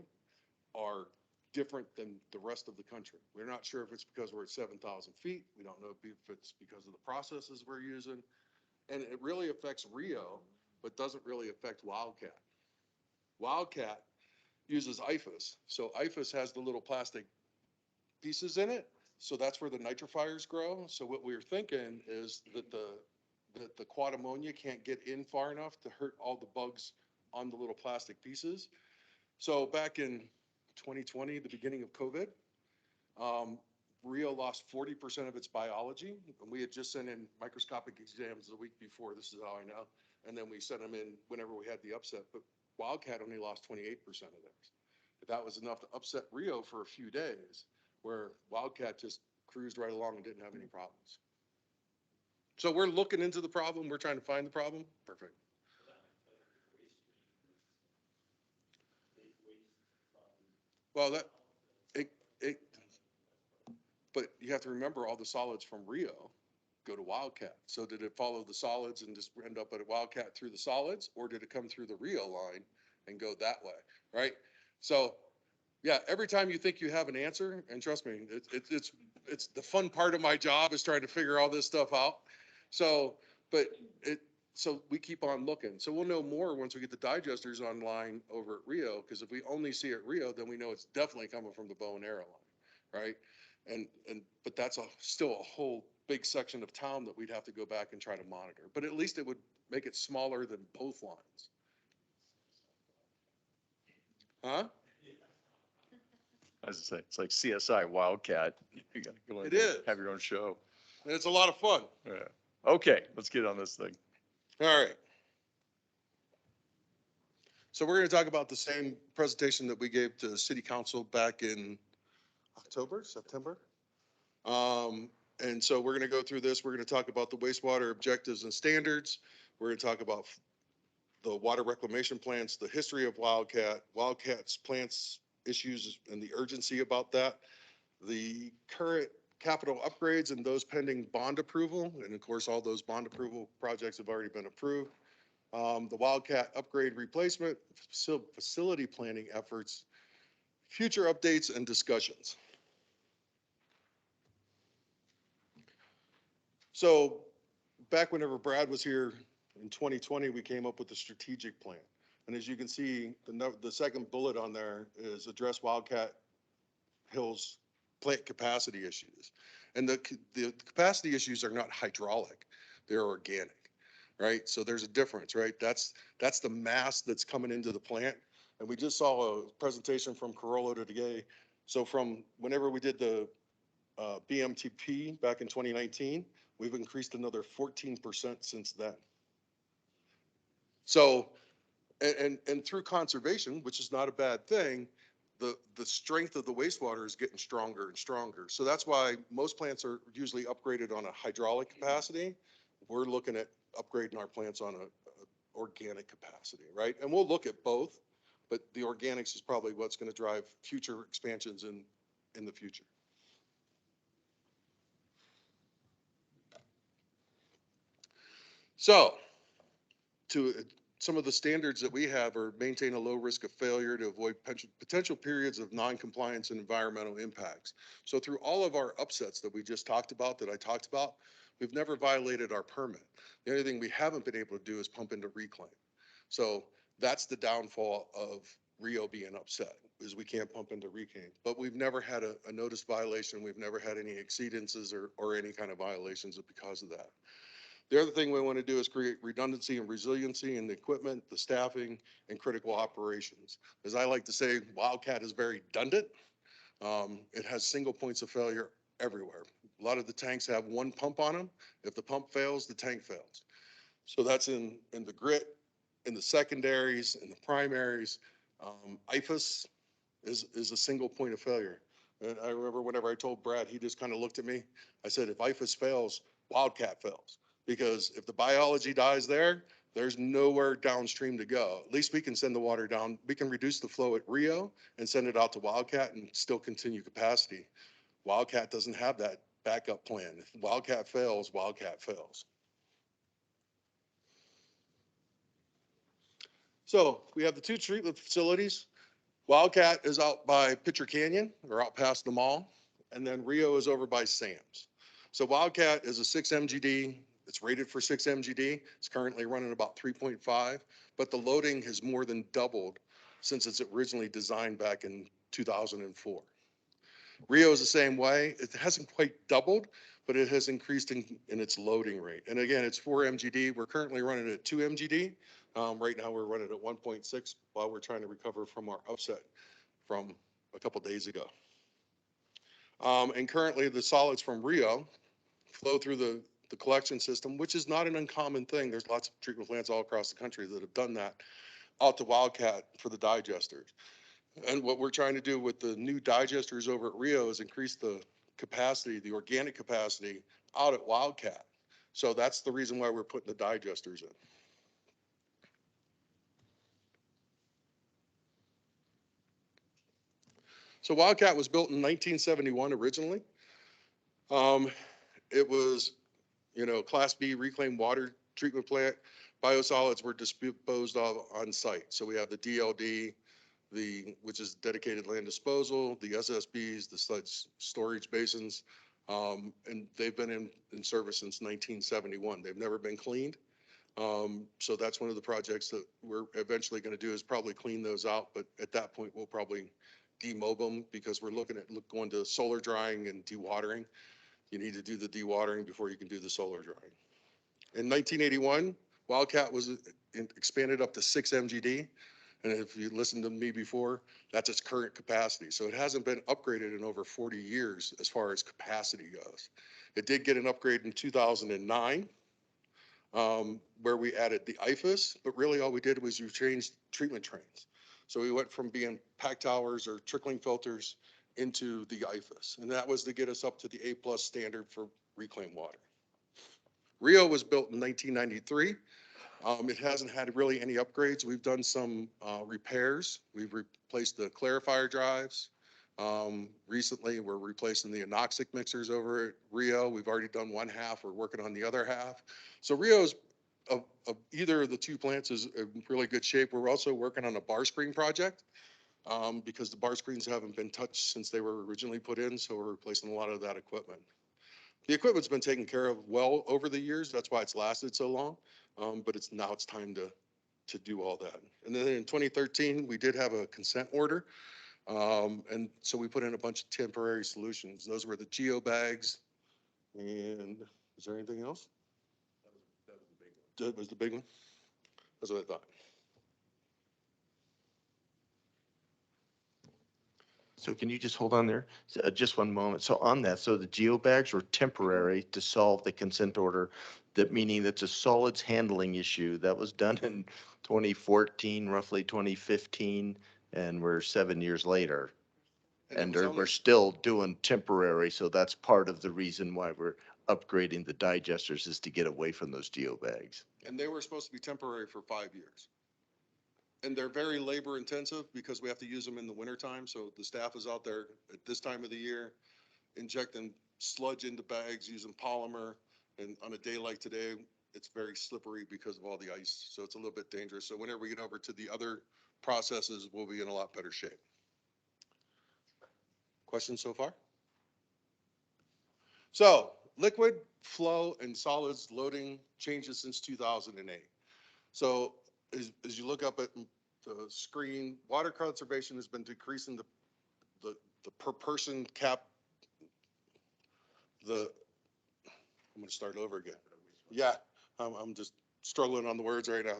are different than the rest of the country. We're not sure if it's because we're at 7,000 feet. We don't know if it's because of the processes we're using. And it really affects Rio, but doesn't really affect Wildcat. Wildcat uses IFAS. So IFAS has the little plastic pieces in it. So that's where the nitrifiers grow. So what we're thinking is that the quad ammonia can't get in far enough to hurt all the bugs on the little plastic pieces. So back in 2020, the beginning of COVID, Rio lost 40% of its biology. And we had just sent in microscopic exams the week before. This is how I know. And then we sent them in whenever we had the upset. But Wildcat only lost 28% of theirs. That was enough to upset Rio for a few days, where Wildcat just cruised right along and didn't have any problems. So we're looking into the problem. We're trying to find the problem. Perfect. Well, but you have to remember all the solids from Rio go to Wildcat. So did it follow the solids and just end up at a Wildcat through the solids, or did it come through the Rio line and go that way, right? So yeah, every time you think you have an answer, and trust me, it's the fun part of my job is trying to figure all this stuff out. So, so we keep on looking. So we'll know more once we get the digesters online over at Rio, because if we only see it Rio, then we know it's definitely coming from the bow and arrow line, right? But that's still a whole big section of town that we'd have to go back and try to monitor. But at least it would make it smaller than both lines. Huh? As I say, it's like CSI Wildcat. You gotta go in It there, is. have your own show. And it's a lot of fun. Yeah. Okay, let's get on this thing. All right. So we're going to talk about the same presentation that we gave to city council back in October, September. And so we're going to go through this. We're going to talk about the wastewater objectives and standards. We're going to talk about the water reclamation plants, the history of Wildcat's plants issues and the urgency about that, the current capital upgrades and those pending bond approval. And of course, all those bond approval projects have already been approved. The Wildcat upgrade replacement, facility planning efforts, future updates and discussions. So back whenever Brad was here in 2020, we came up with a strategic plan. And as you can see, the second bullet on there is address Wildcat Hills plant capacity issues. And the capacity issues are not hydraulic, they're organic, right? So there's a difference, right? That's the mass that's coming into the plant. And we just saw a presentation from Corolla today. So from whenever we did the BMTP back in 2019, we've increased another 14% since then. So, and through conservation, which is not a bad thing, the strength of the wastewater is getting stronger and stronger. So that's why most plants are usually upgraded on a hydraulic capacity. We're looking at upgrading our plants on a organic capacity, right? And we'll look at both, but the organics is probably what's going to drive future expansions in the future. So some of the standards that we have are maintain a low risk of failure to avoid potential periods of non-compliance and environmental impacts. So through all of our upsets that we just talked about, that I talked about, we've never violated our permit. The only thing we haven't been able to do is pump into reclaim. So that's the downfall of Rio being upset, is we can't pump into reclaim. But we've never had a notice violation. We've never had any exceedances or any kind of violations because of that. The other thing we want to do is create redundancy and resiliency in the equipment, the staffing, and critical operations. As I like to say, Wildcat is very redundant. It has single points of failure everywhere. A lot of the tanks have one pump on them. If the pump fails, the tank fails. So that's in the grit, in the secondaries, in the primaries. IFAS is a single point of failure. And I remember whenever I told Brad, he just kind of looked at me. I said, if IFAS fails, Wildcat fails. Because if the biology dies there, there's nowhere downstream to go. At least we can send the water down. We can reduce the flow at Rio and send it out to Wildcat and still continue capacity. Wildcat doesn't have that backup plan. If Wildcat fails, Wildcat fails. So we have the two treatment facilities. Wildcat is out by Pitcher Canyon or out past the mall. And then Rio is over by Sam's. So Wildcat is a 6 MGD. It's rated for 6 MGD. It's currently running about 3.5, but the loading has more than doubled since it's originally designed back in 2004. Rio is the same way. It hasn't quite doubled, but it has increased in its loading rate. And again, it's 4 MGD. We're currently running at 2 MGD. Right now we're running at 1.6 while we're trying to recover from our upset from a couple days ago. And currently the solids from Rio flow through the collection system, which is not an uncommon thing. There's lots of treatment plants all across the country that have done that, out to Wildcat for the digesters. And what we're trying to do with the new digesters over at Rio is increase the capacity, the organic capacity out at Wildcat. So that's the reason why we're putting the digesters in. So Wildcat was built in 1971 originally. It was, Class B reclaimed water treatment plant. Biosolids were disposed of on site. So we have the DLD, which is dedicated land disposal, the SSBs, the sludge storage basins, and they've been in service since 1971. They've never been cleaned. So that's one of the projects that we're eventually going to do, is probably clean those out. But at that point, we'll probably demob them because we're looking at going to solar drying and dewatering. You need to do the dewatering before you can do the solar drying. In 1981, Wildcat was expanded up to 6 MGD. And if you listened to me before, that's its current capacity. So it hasn't been upgraded in over 40 years as far as capacity goes. It did get an upgrade in 2009, where we added the IFAS, but really all we did was you changed treatment trains. So we went from being pack towers or trickling filters into the IFAS. And that was to get us up to the A+ standard for reclaimed water. Rio was built in 1993. It hasn't had really any upgrades. We've done some repairs. We've replaced the clarifier drives. Recently, we're replacing the anoxic mixers over at Rio. We've already done one half. We're working on the other half. So Rio's of either of the two plants is in really good shape. We're also working on a bar screen project because the bar screens haven't been touched since they were originally put in. So we're replacing a lot of that equipment. The equipment's been taken care of well over the years. That's why it's lasted so long. But now it's time to do all that. And then in 2013, we did have a consent order. And so we put in a bunch of temporary solutions. Those were the geo bags. And is there anything else? That was the big one. That's what I thought. So can you just hold on there? Just one moment. So on that, so the geobags were temporary to solve the consent order, that meaning that's a solids handling issue that was done in 2014, roughly 2015, and we're 7 years later. And we're still doing temporary, so that's part of the reason why we're upgrading the digesters is to get away from those geobags. And they were supposed to be temporary for 5 years. And they're very labor intensive because we have to use them in the wintertime. So the staff is out there at this time of the year, injecting sludge into bags using polymer. And on a day like today, it's very slippery because of all the ice. So it's a little bit dangerous. So whenever we get over to the other processes, we'll be in a lot better shape. Questions so far? So liquid flow and solids loading changes since 2008. So as you look up at the screen, water conservation has been decreasing the per person cap. I'm going to start over again. Yeah, I'm just struggling on the words right now.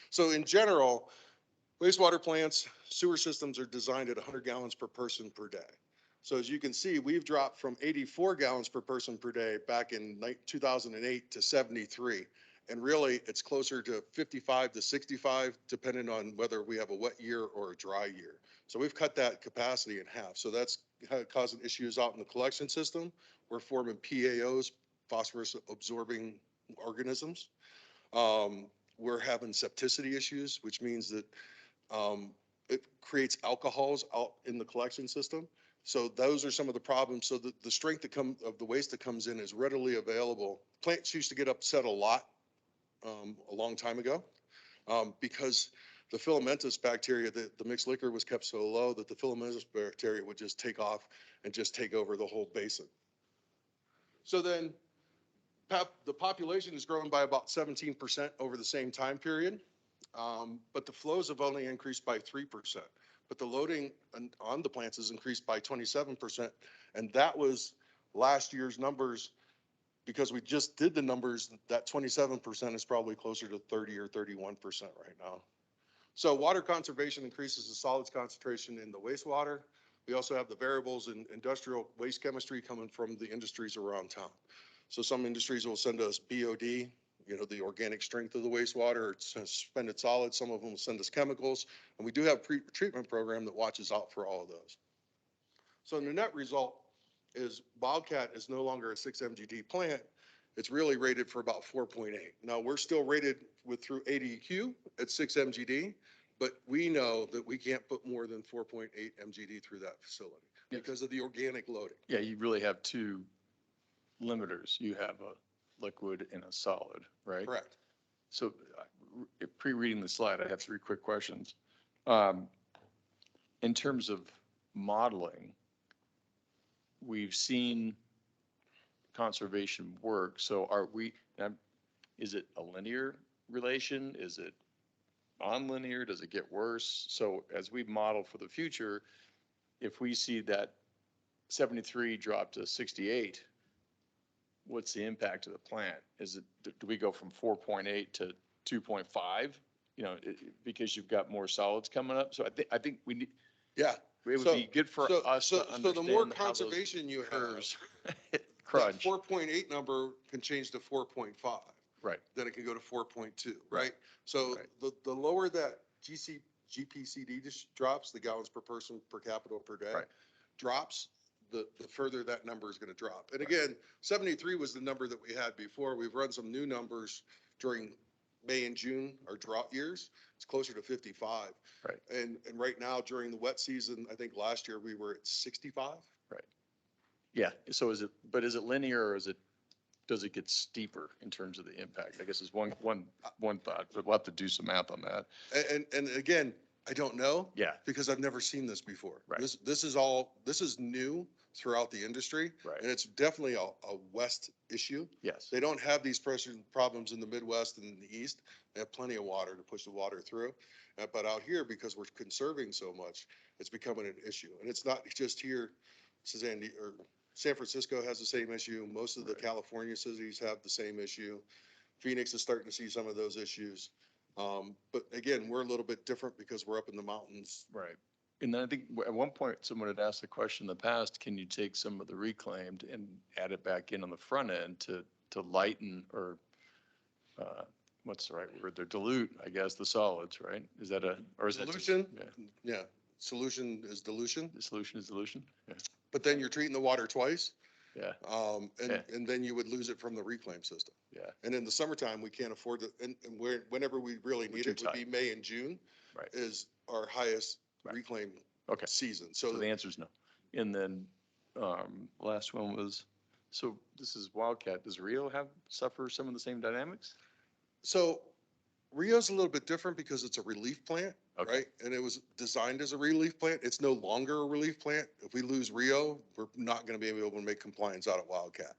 So in general, wastewater plants, sewer systems are designed at 100 gallons per person per day. So as you can see, we've dropped from 84 gallons per person per day back in 2008 to 73. And really, it's closer to 55 to 65, depending on whether we have a wet year or a dry year. So we've cut that capacity in half. So that's causing issues out in the collection system. We're forming PAOs, phosphorus absorbing organisms. We're having septicity issues, which means that it creates alcohols out in the collection system. So those are some of the problems. So the strength of the waste that comes in is readily available. Plants used to get upset a lot a long time ago because the filamentous bacteria, the mixed liquor was kept so low that the filamentous bacteria would just take off and just take over the whole basin. So then the population has grown by about 17% over the same time period, but the flows have only increased by 3%. But the loading on the plants has increased by 27%. And that was last year's numbers. Because we just did the numbers, that 27% is probably closer to 30 or 31% right now. So water conservation increases the solids concentration in the wastewater. We also have the variables in industrial waste chemistry coming from the industries around town. So some industries will send us BOD, you know, the organic strength of the wastewater, it's suspended solids. Some of them will send us chemicals. And we do have a pre-treatment program that watches out for all of those. So the net result is Wildcat is no longer a 6 MGD plant. It's really rated for about 4.8. Now we're still rated through ADQ at 6 MGD, but we know that we can't put more than 4.8 MGD through that facility because of the organic loading. Yeah, you really have two limiters. You have a liquid and a solid, right? Correct. So pre-reading the slide, I have 3 quick questions. In terms of modeling, we've seen conservation work. So is it a linear relation? Is it non-linear? Does it get worse? So as we model for the future, if we see that 73 drop to 68, what's the impact of the plant? Is it, do we go from 4.8 to 2.5? You know, because you've got more solids coming up. So I think we need, Yeah. it would So- be good for so- us so- to so the more understand how those conservation you have, curves that crunch. 4.8 number can change to 4.5. Right. Then it can go to 4.2, right? So Right. the lower that GPCD just drops, the gallons per person per capita per day, Right. drops, the further that number is going to drop. And again, 73 was the number that we had before. We've run some new numbers during May and June, our drought years. It's closer to 55. Right. And right now during the wet season, I think last year we were at 65. Yeah. So is it linear or does it get steeper in terms of the impact? I guess is one thought, but we'll have to do some math on that. And again, I don't know. Yeah. Because I've never seen this before. Right. This is new throughout the industry. Right. And it's definitely a West issue. Yes. They don't have these pressure problems in the Midwest and in the East. They have plenty of water to push the water through. But out here, because we're conserving so much, it's becoming an issue. And it's not just here, or San Francisco has the same issue. Most of the Right. California cities have the same issue. Phoenix is starting to see some of those issues. But again, we're a little bit different because we're up in the mountains. Right. And then I think at one point, someone had asked the question in the past, can you take some of the reclaimed and add it back in on the front end to lighten or, what's the right word? They're dilute, I guess, the solids, right? Is that or is that just- Dilution? Yeah. Yeah, solution is dilution, The solution is dilution? Yeah. but then you're treating the water twice. Yeah. And Yeah. then you would lose it from the reclaim system. Yeah. And in the summertime, we can't afford to, and whenever we really We're need too it would be tight. May and June Right. is our highest Right. reclaim Okay. season. So So the answer is no. And then, last one was, so this is Wildcat. Does Rio suffer some of the same dynamics? So Rio's a little bit different because it's a relief plant, Okay. right? And it was designed as a relief plant. It's no longer a relief plant. If we lose Rio, we're not going to be able to make compliance out at Wildcat.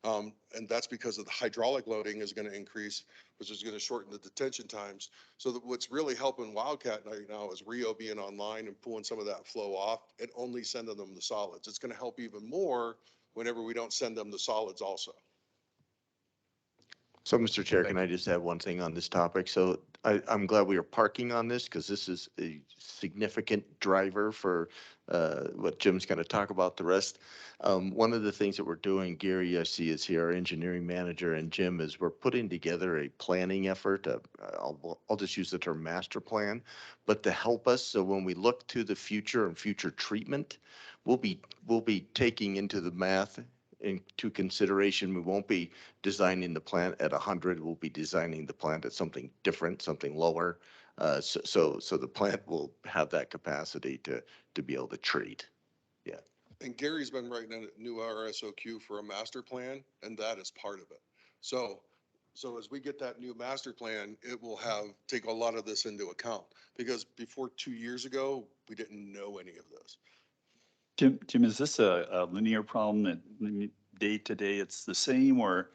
And that's because of the hydraulic loading is going to increase, which is going to shorten the detention times. So that what's really helping Wildcat right now is Rio being online and pulling some of that flow off and only sending them the solids. It's going to help even more whenever we don't send them the solids also. So, Mr. Chair, Thank can I just add one thing on this topic? So I'm glad we are parking on this because this is a significant driver for what Jim's going to talk about the rest. One of the things that we're doing, Gary, I see is here, our engineering manager, and Jim, is we're putting together a planning effort. I'll just use the term master plan, but to help us. So when we look to the future and future treatment, we'll be taking into the math into consideration. We won't be designing the plant at 100. We'll be designing the plant at something different, something lower. So the plant will have that capacity to be able to treat. And Gary's been writing a new RSOQ for a master plan, and that is part of it. So as we get that new master plan, it will take a lot of this into account. Because before 2 years ago, we didn't know any of this. Jim, is this a linear problem that day to day it's the same, or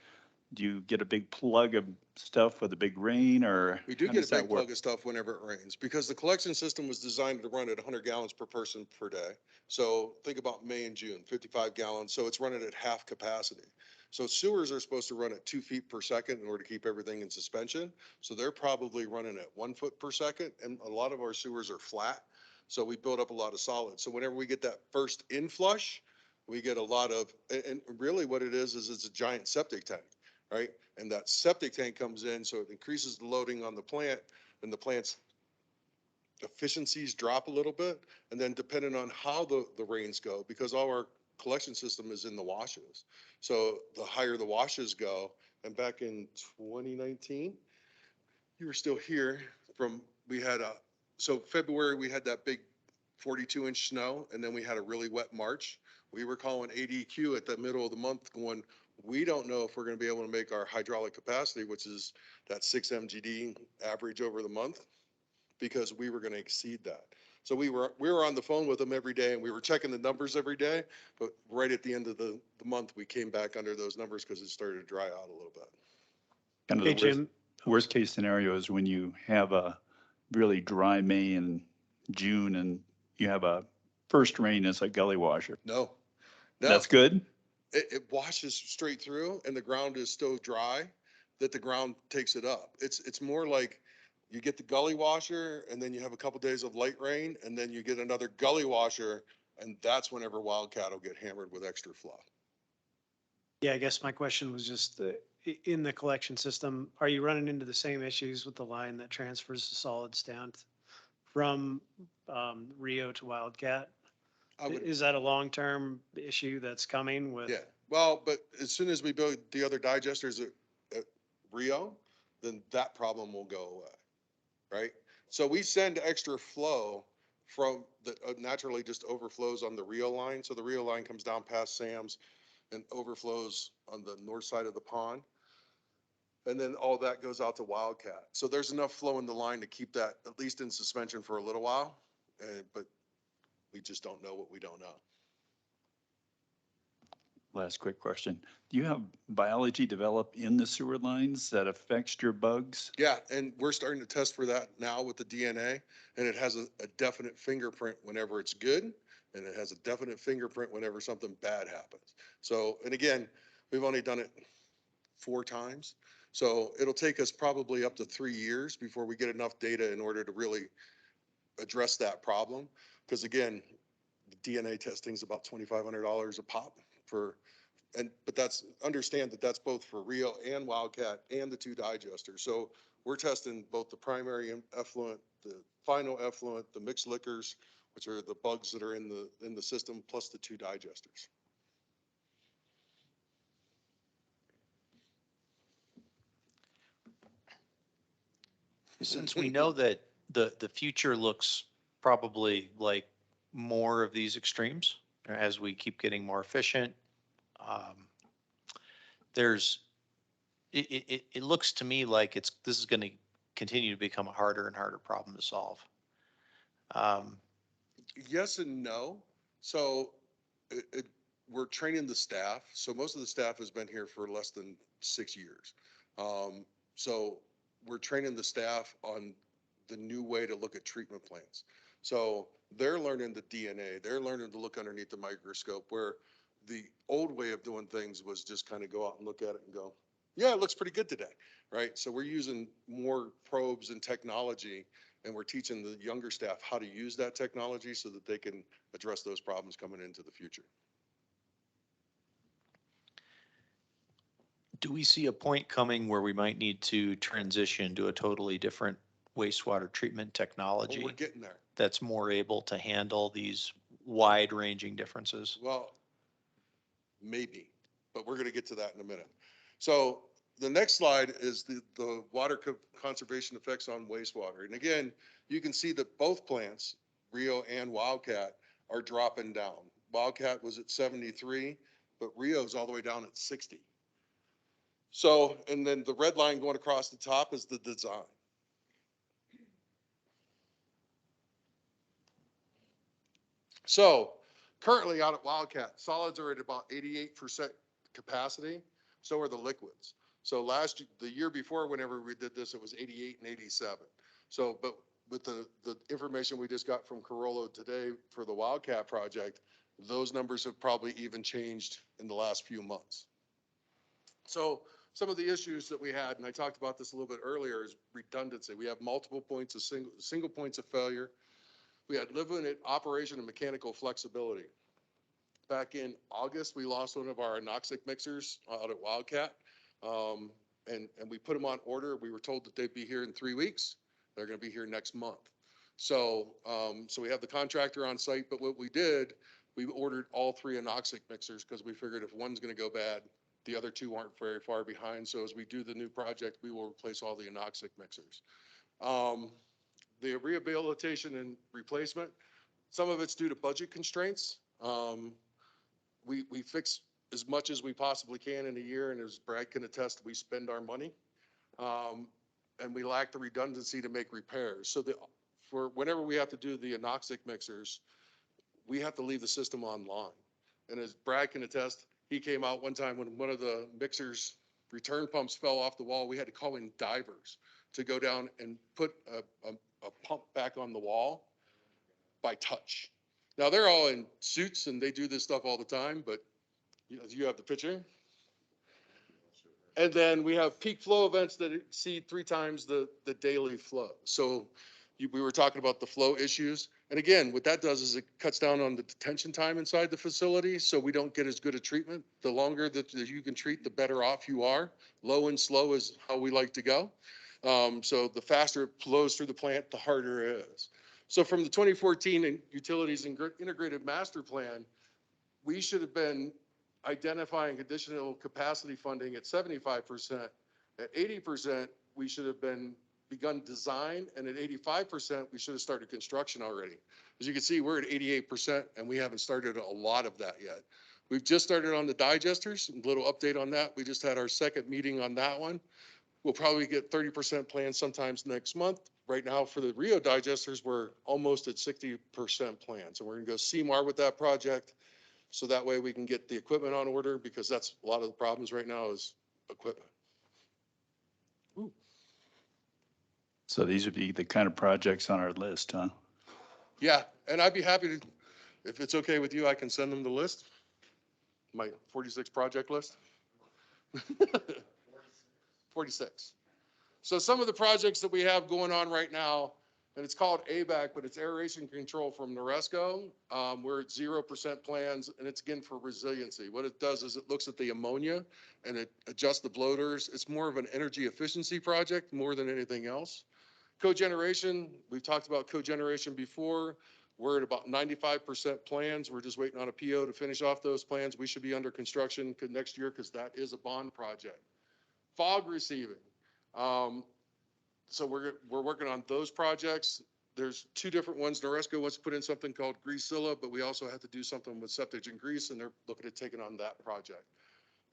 do you get a big plug of stuff with a big rain, or? We do how get does a that big work? plug of stuff whenever it rains, because the collection system was designed to run at 100 gallons per person per day. So think about May and June, 55 gallons. So it's running at half capacity. So sewers are supposed to run at 2 feet per second in order to keep everything in suspension. So they're probably running at 1 foot per second. And a lot of our sewers are flat. So we build up a lot of solids. So whenever we get that first inflush, we get a lot of, and really what it is it's a giant septic tank, right? And that septic tank comes in, so it increases the loading on the plant, and the plant's efficiencies drop a little bit. And then depending on how the rains go, because all our collection system is in the washes. So the higher the washes go, and back in 2019, you were still here so February, we had that big 42-inch snow, and then we had a really wet March. We were calling ADQ at the middle of the month going, we don't know if we're going to be able to make our hydraulic capacity, which is that 6 MGD average over the month, because we were going to exceed that. So we were on the phone with them every day, and we were checking the numbers every day. But right at the end of the month, we came back under those numbers because it started to dry out a little bit. Kind of Hey, the Jim. worst case scenario is when you have a really dry May and June and you have a first rain is a gully washer. No. No. That's good? It washes straight through and the ground is so dry that the ground takes it up. It's more like you get the gully washer and then you have a couple days of light rain and then you get another gully washer and that's whenever Wildcat will get hammered with extra flow. Yeah, I guess my question was just, in the collection system, are you running into the same issues with the line that transfers the solids down from Rio to Wildcat? I would, Is that a long-term issue that's coming with? yeah, well, but as soon as we build the other digesters at Rio, then that problem will go away, right? So we send extra flow from that naturally just overflows on the Rio line. So the Rio line comes down past Sam's and overflows on the north side of the pond. And then all that goes out to Wildcat. So there's enough flow in the line to keep that at least in suspension for a little while. But we just don't know what we don't know. Last quick question. Do you have biology develop in the sewer lines that affects your bugs? Yeah, and we're starting to test for that now with the DNA, and it has a definite fingerprint whenever it's good, and it has a definite fingerprint whenever something bad happens. So, and again, we've only done it 4 times. So it'll take us probably up to 3 years before we get enough data in order to really address that problem. Because again, the DNA testing is about $2,500 a pop for, but that's, understand that that's both for Rio and Wildcat and the 2 digesters. So we're testing both the primary effluent, the final effluent, the mixed liquors, which are the bugs that are in the system, plus the 2 digesters. Since we know that the future looks probably like more of these extremes as we keep getting more efficient, there's, it looks to me like this is going to continue to become a harder and harder problem to solve. Yes and no. So we're training the staff. So most of the staff has been here for less than 6 years. So we're training the staff on the new way to look at treatment plants. So they're learning the DNA. They're learning to look underneath the microscope, where the old way of doing things was just kind of go out and look at it and go, yeah, it looks pretty good today, right? So we're using more probes and technology, and we're teaching the younger staff how to use that technology so that they can address those problems coming into the future. Do we see a point coming where we might need to transition to a totally different wastewater treatment Well, technology we're getting there. that's more able to handle these wide-ranging differences? Well, maybe, but we're going to get to that in a minute. So the next slide is the water conservation effects on wastewater. And again, you can see that both plants, Rio and Wildcat, are dropping down. Wildcat was at 73, but Rio's all the way down at 60. So, and then the red line going across the top is the design. So currently out at Wildcat, solids are at about 88% capacity. So are the liquids. So the year before, whenever we did this, it was 88 and 87. So, but with the information we just got from Carollo today for the Wildcat project, those numbers have probably even changed in the last few months. So some of the issues that we had, and I talked about this a little bit earlier, is redundancy. We have multiple points of single points of failure. We had limited operation and mechanical flexibility. Back in August, we lost one of our anoxic mixers out at Wildcat, and we put them on order. We were told that they'd be here in 3 weeks. They're going to be here next month. So, so we have the contractor on site, but what we did, we ordered all 3 anoxic mixers because we figured if one's going to go bad, the other 2 aren't very far behind. So as we do the new project, we will replace all the anoxic mixers. The rehabilitation and replacement, some of it's due to budget constraints. We fix as much as we possibly can in a year, and as Brad can attest, we spend our money. And we lack the redundancy to make repairs. So for whenever we have to do the anoxic mixers, we have to leave the system online. And as Brad can attest, he came out one time when one of the mixers return pumps fell off the wall. We had to call in divers to go down and put a pump back on the wall by touch. Now, they're all in suits and they do this stuff all the time, but you have the picture. And then we have peak flow events that exceed 3 times the daily flow. So we were talking about the flow issues. And again, what that does is it cuts down on the detention time inside the facility, so we don't get as good a treatment. The longer that you can treat, the better off you are. Low and slow is how we like to go. So the faster it flows through the plant, the harder it is. So from the 2014 Utilities Integrated Master Plan, we should have been identifying additional capacity funding at 75%. At 80%, we should have begun design, and at 85%, we should have started construction already. As you can see, we're at 88%, and we haven't started a lot of that yet. We've just started on the digesters. A little update on that. We just had our second meeting on that one. We'll probably get 30% planned sometimes next month. Right now, for the Rio digesters, we're almost at 60% planned. So we're going to go CMAR with that project. So that way we can get the equipment on order, because that's a lot of the problems right now is equipment. So these would be the kind of projects on our list, huh? Yeah, and I'd be happy to, if it's okay with you, I can send them the list. My 46 project list. 46. So some of the projects that we have going on right now, and it's called ABAC, but it's aeration control from Noresco. We're at 0% plans, and it's again for resiliency. What it does is it looks at the ammonia and it adjusts the bloaters. It's more of an energy efficiency project more than anything else. Cogeneration, we've talked about cogeneration before. We're at about 95% plans. We're just waiting on a PO to finish off those plans. We should be under construction next year because that is a bond project. Fog receiving. So we're working on those projects. There's 2 different ones. Noresco wants to put in something called Greasilla, but we also have to do something with septic and grease, and they're looking at taking on that project.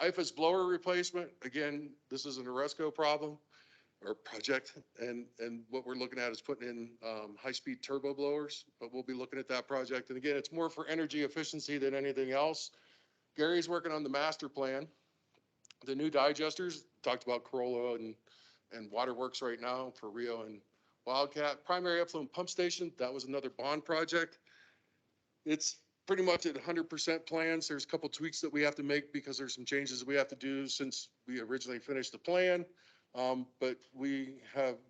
IFAS blower replacement, again, this is a Noresco problem or project, and what we're looking at is putting in high-speed turbo blowers, but we'll be looking at that project. And again, it's more for energy efficiency than anything else. Gary's working on the master plan. The new digesters, talked about Corolla and Waterworks right now for Rio and Wildcat. Primary effluent pump station, that was another bond project. It's pretty much at 100% plans. There's a couple tweaks that we have to make because there's some changes we have to do since we originally finished the plan. But we're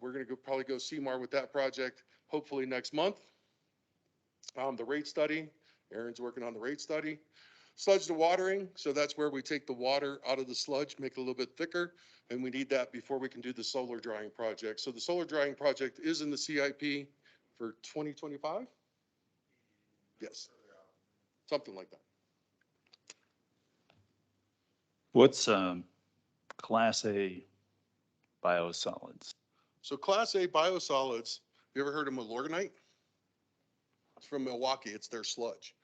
going to probably go CMAR with that project hopefully next month. The rate study, Aaron's working on the rate study. Sludge to watering, so that's where we take the water out of the sludge, make it a little bit thicker, and we need that before we can do the solar drying project. So the solar drying project is in the CIP for 2025? Yes, something like that. What's Class A biosolids? So Class A biosolids, you ever heard of Milorganite? It's from Milwaukee, it's their sludge.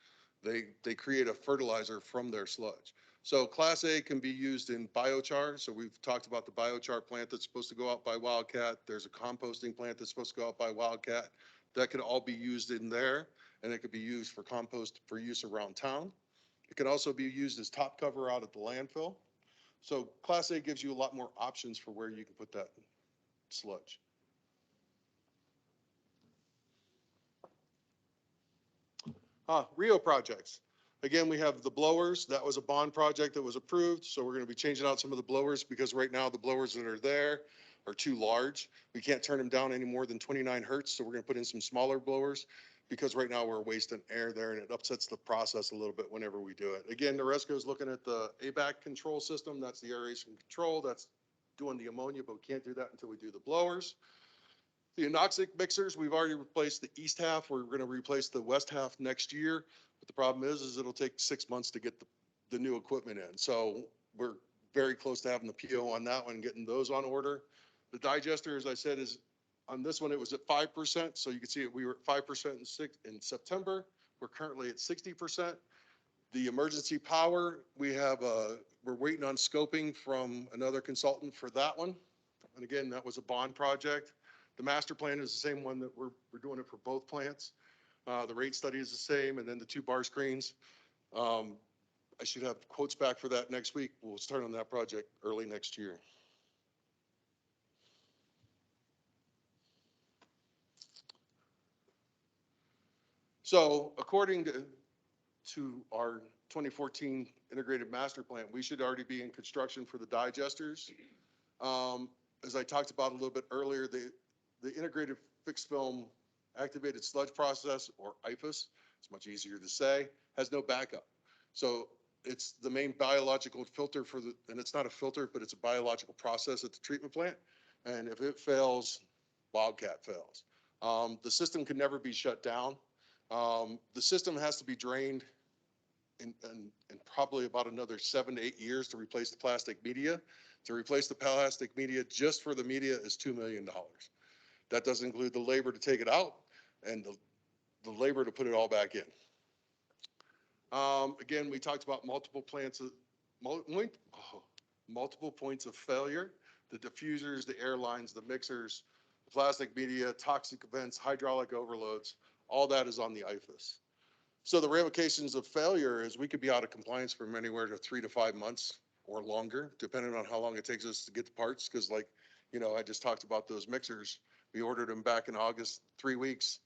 They create a fertilizer from their sludge. So Class A can be used in biochar. So we've talked about the biochar plant that's supposed to go out by Wildcat. There's a composting plant that's supposed to go out by Wildcat. That could all be used in there, and it could be used for compost for use around town. It could also be used as top cover out at the landfill. So Class A gives you a lot more options for where you can put that sludge. Rio projects. Again, we have the blowers. That was a bond project that was approved. So we're going to be changing out some of the blowers because right now the blowers that are there are too large. We can't turn them down any more than 29 hertz. So we're going to put in some smaller blowers because right now we're wasting air there and it upsets the process a little bit whenever we do it. Again, Noresco is looking at the ABAC control system. That's the aeration control. That's doing the ammonia, but we can't do that until we do the blowers. The anoxic mixers, we've already replaced the east half. We're going to replace the west half next year. But the problem is it'll take 6 months to get the new equipment in. So we're very close to having the PO on that one, getting those on order. The digester, as I said, is on this one, it was at 5%. So you can see it, we were at 5% in September. We're currently at 60%. The emergency power, we're waiting on scoping from another consultant for that one. And again, that was a bond project. The master plan is the same one that we're doing it for both plants. The rate study is the same, and then the 2 bar screens. I should have quotes back for that next week. We'll start on that project early next year. So according to our 2014 integrated master plan, we should already be in construction for the digesters. As I talked about a little bit earlier, the integrated fixed film activated sludge process, or IFAS, it's much easier to say, has no backup. So it's the main biological filter for the, and it's not a filter, but it's a biological process at the treatment plant. And if it fails, Wildcat fails. The system can never be shut down. The system has to be drained in probably about another 7 to 8 years to replace the plastic media. To replace the plastic media just for the media is $2 million. That doesn't include the labor to take it out and the labor to put it all back in. Again, we talked about multiple points of failure, the diffusers, the air lines, the mixers, the plastic media, toxic events, hydraulic overloads, all that is on the IFAS. So the ramifications of failure is we could be out of compliance from anywhere to 3 to 5 months or longer, depending on how long it takes us to get the parts. Because like, you know, I just talked about those mixers. We ordered them back in August, 3 weeks.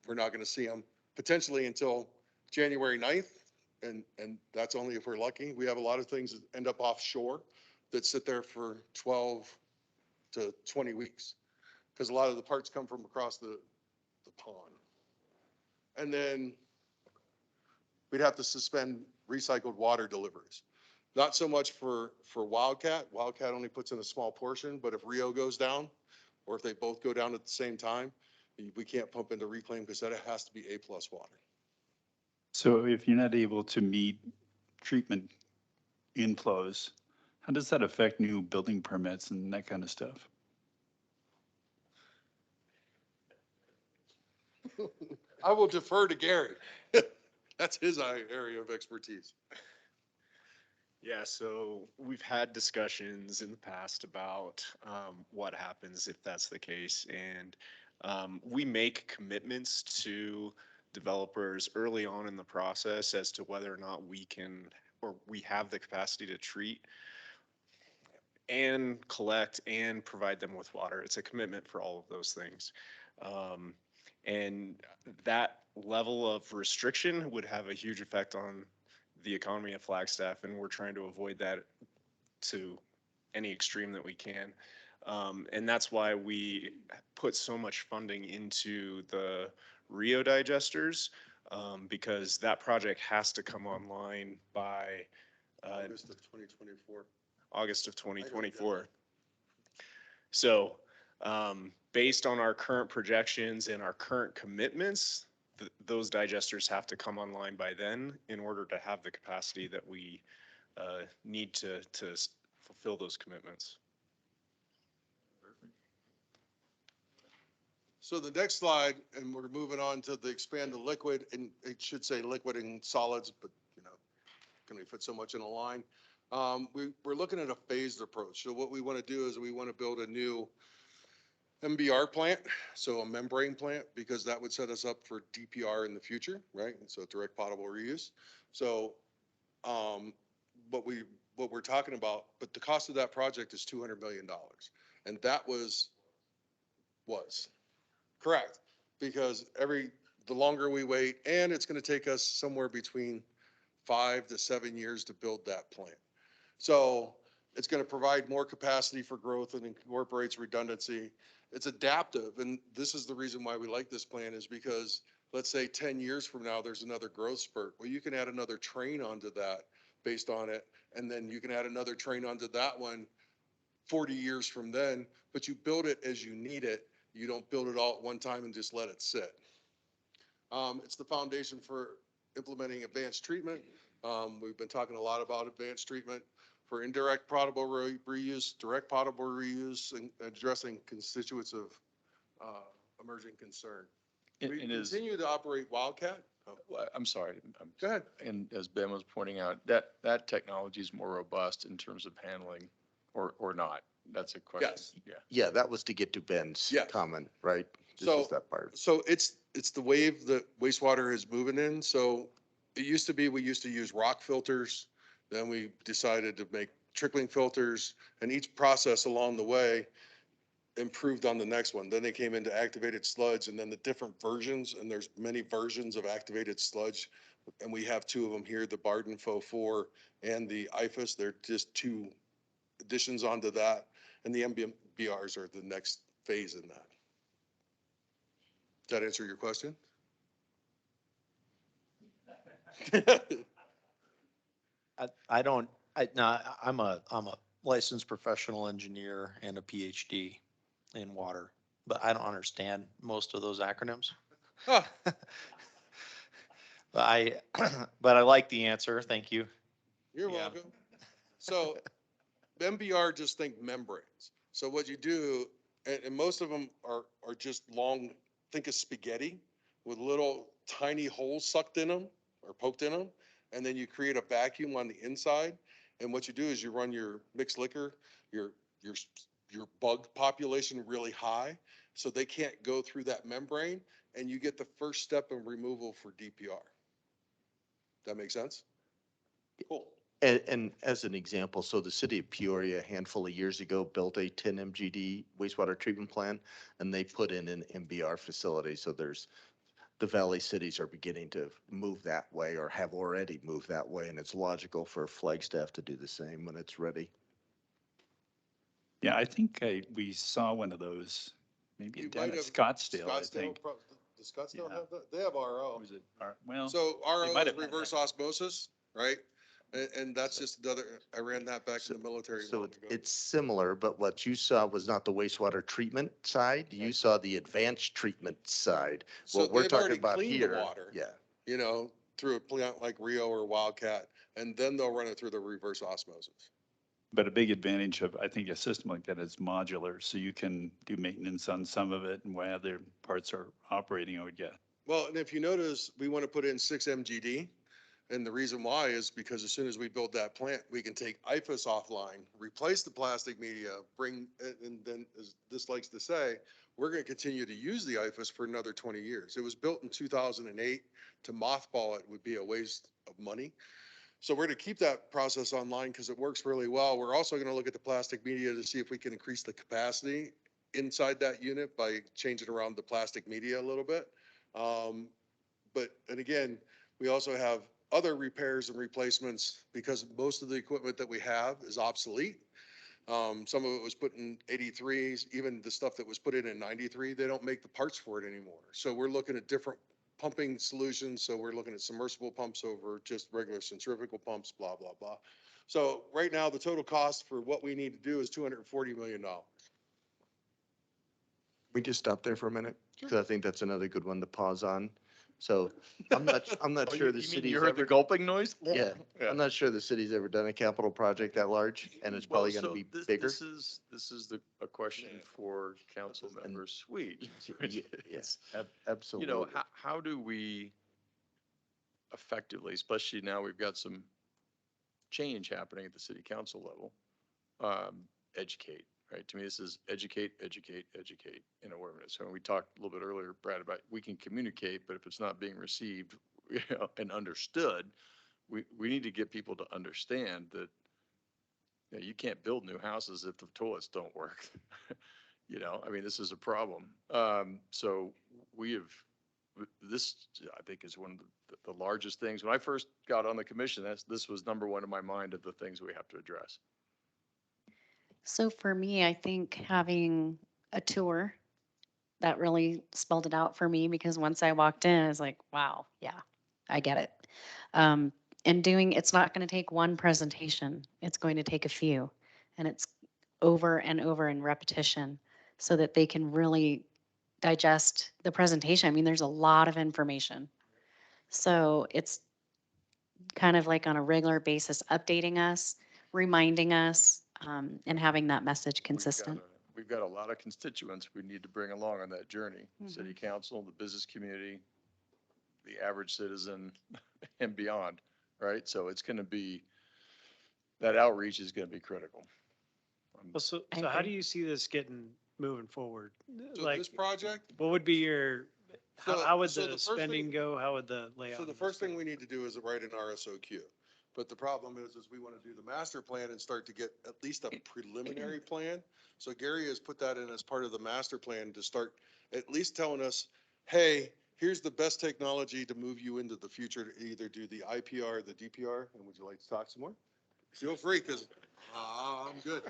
We're not going to see them potentially until January 9th. And that's only if we're lucky. We have a lot of things that end up offshore that sit there for 12 to 20 weeks. Because a lot of the parts come from across the pond. And then we'd have to suspend recycled water deliveries. Not so much for Wildcat. Wildcat only puts in a small portion, but if Rio goes down, or if they both go down at the same time, we can't pump into reclaim because that has to be A+ water. So if you're not able to meet treatment inflows, how does that affect new building permits and that kind of stuff? I will defer to Gary. That's his area of expertise. Yeah, so we've had discussions in the past about what happens if that's the case. And we make commitments to developers early on in the process as to whether or not we can, or we have the capacity to treat and collect and provide them with water. It's a commitment for all of those things. And that level of restriction would have a huge effect on the economy of Flagstaff, and we're trying to avoid that to any extreme that we can. And that's why we put so much funding into the Rio digesters, because that project has to come online by August of 2024. August of 2024. So based on our current projections and our current commitments, those digesters have to come online by then in order to have the capacity that we need to fulfill those commitments. So the next slide, and we're moving on to the expand the liquid, and it should say liquid and solids, but you know, can we fit so much in a line? We're looking at a phased approach. So what we want to do is we want to build a new MBR plant, so a membrane plant, because that would set us up for DPR in the future, right? And so direct potable reuse. So what we're talking about, but the cost of that project is $200 million. And that was correct, because the longer we wait, and it's going to take us somewhere between 5 to 7 years to build that plant. So it's going to provide more capacity for growth and incorporates redundancy. It's adaptive. And this is the reason why we like this plan, is because let's say 10 years from now, there's another growth spurt. Well, you can add another train onto that based on it. And then you can add another train onto that one 40 years from then, but you build it as you need it. You don't build it all at one time and just let it sit. It's the foundation for implementing advanced treatment. We've been talking a lot about advanced treatment for indirect potable reuse, direct potable reuse, and addressing constituents of emerging concern. We continue to operate Wildcat. Well, I'm sorry. Go ahead. And as Ben was pointing out, that technology is more robust in terms of handling or not. That's a question. Yes. Yeah. Yeah, that was to get to Ben's Yes. comment, right? This So- is that part. So it's the wave that wastewater is moving in. So it used to be, we used to use rock filters. Then we decided to make trickling filters, and each process along the way improved on the next one. Then they came into activated sludge and then the different versions, and there's many versions of activated sludge. And we have two of them here, the Barden Fo 4 and the IFAS. They're just two additions onto that. And the MBRs are the next phase in that. Does that answer your question? I don't, no, I'm a licensed professional engineer and a PhD in water, but I don't understand most of those acronyms. Huh. But but I like the answer. Thank you. You're Yeah. welcome. So MBR, just think membranes. So what you do, and most of them are just long, think of spaghetti with little tiny holes sucked in them or poked in them. And then you create a vacuum on the inside. And what you do is you run your mixed liquor, your bug population really high, so they can't go through that membrane, and you get the first step in removal for DPR. That make sense? Cool. And as an example, so the city of Peoria, a handful of years ago, built a 10 MGD wastewater treatment plant, and they put in an MBR facility. So the valley cities are beginning to move that way or have already moved that way. And it's logical for Flagstaff to do the same when it's ready. Yeah, I think we saw one of those, maybe You in down might at have Scottsdale, I think. Does Scottsdale Yeah. have that? They have RO. Was it, well, So they RO might is have had reverse that. osmosis, right? And that's just another, I ran that back in the military So long ago. it's similar, but what you saw was not the wastewater treatment side. You saw the advanced treatment side. So What we're they've talking already about cleaned the here, water. yeah. You know, through a plant like Rio or Wildcat, and then they'll run it through the reverse osmosis. But a big advantage of, I think, a system like that is modular, so you can do maintenance on some of it and while other parts are operating, I would guess. Well, and if you notice, we want to put in 6 MGD. And the reason why is because as soon as we build that plant, we can take IFAS offline, replace the plastic media, and then, as this likes to say, we're going to continue to use the IFAS for another 20 years. It was built in 2008. To mothball it would be a waste of money. So we're going to keep that process online because it works really well. We're also going to look at the plastic media to see if we can increase the capacity inside that unit by changing around the plastic media a little bit. And again, we also have other repairs and replacements because most of the equipment that we have is obsolete. Some of it was put in 83s, even the stuff that was put in 93, they don't make the parts for it anymore. So we're looking at different pumping solutions. So we're looking at submersible pumps over just regular centrifugal pumps, blah, blah, blah. So right now, the total cost for what we need to do is $240 million. We just stop there for a minute, because I think that's another good one to pause on. So I'm not Oh, sure you the mean city's you heard the ever, gulping noise? yeah, I'm not sure the city's ever done a capital project that large, and it's probably Well, gonna so be this- bigger. This is a question for council member Sweet. which Yes, is, absolutely. You know, how do we effectively, especially now we've got some change happening at the city council level, educate, right? To me, this is educate, educate, educate in awareness. So we talked a little bit earlier, Brad, about we can communicate, but if it's not being received and understood, we need to get people to understand that you can't build new houses if the toilets don't work. I mean, this is a problem. So we have, this, I think, is one of the largest things. When I first got on the commission, this was number one in my mind of the things we have to address. So for me, I think having a tour that really spelled it out for me, because once I walked in, I was like, wow, yeah, I get it. And it's not going to take one presentation. It's going to take a few, and it's over and over in repetition so that they can really digest the presentation. I mean, there's a lot of information. So it's kind of like on a regular basis, updating us, reminding us, and having that message consistent. We've got a lot of constituents we need to bring along on that journey. City council, the business community, the average citizen and beyond, right? So it's going to be, that outreach is going to be critical. Well, so I how do agree. you see this moving forward? So Like, this project, what would be your, So- how would so the the first spending thing- go? How would the layout? so the of this first thing go? we need to do is write an RSOQ. But the problem is we want to do the master plan and start to get at least a preliminary plan. So Gary has put that in as part of the master plan to start at least telling us, hey, here's the best technology to move you into the future to either do the IPR or the DPR. And would you like to talk some more? Feel free, because I'm good.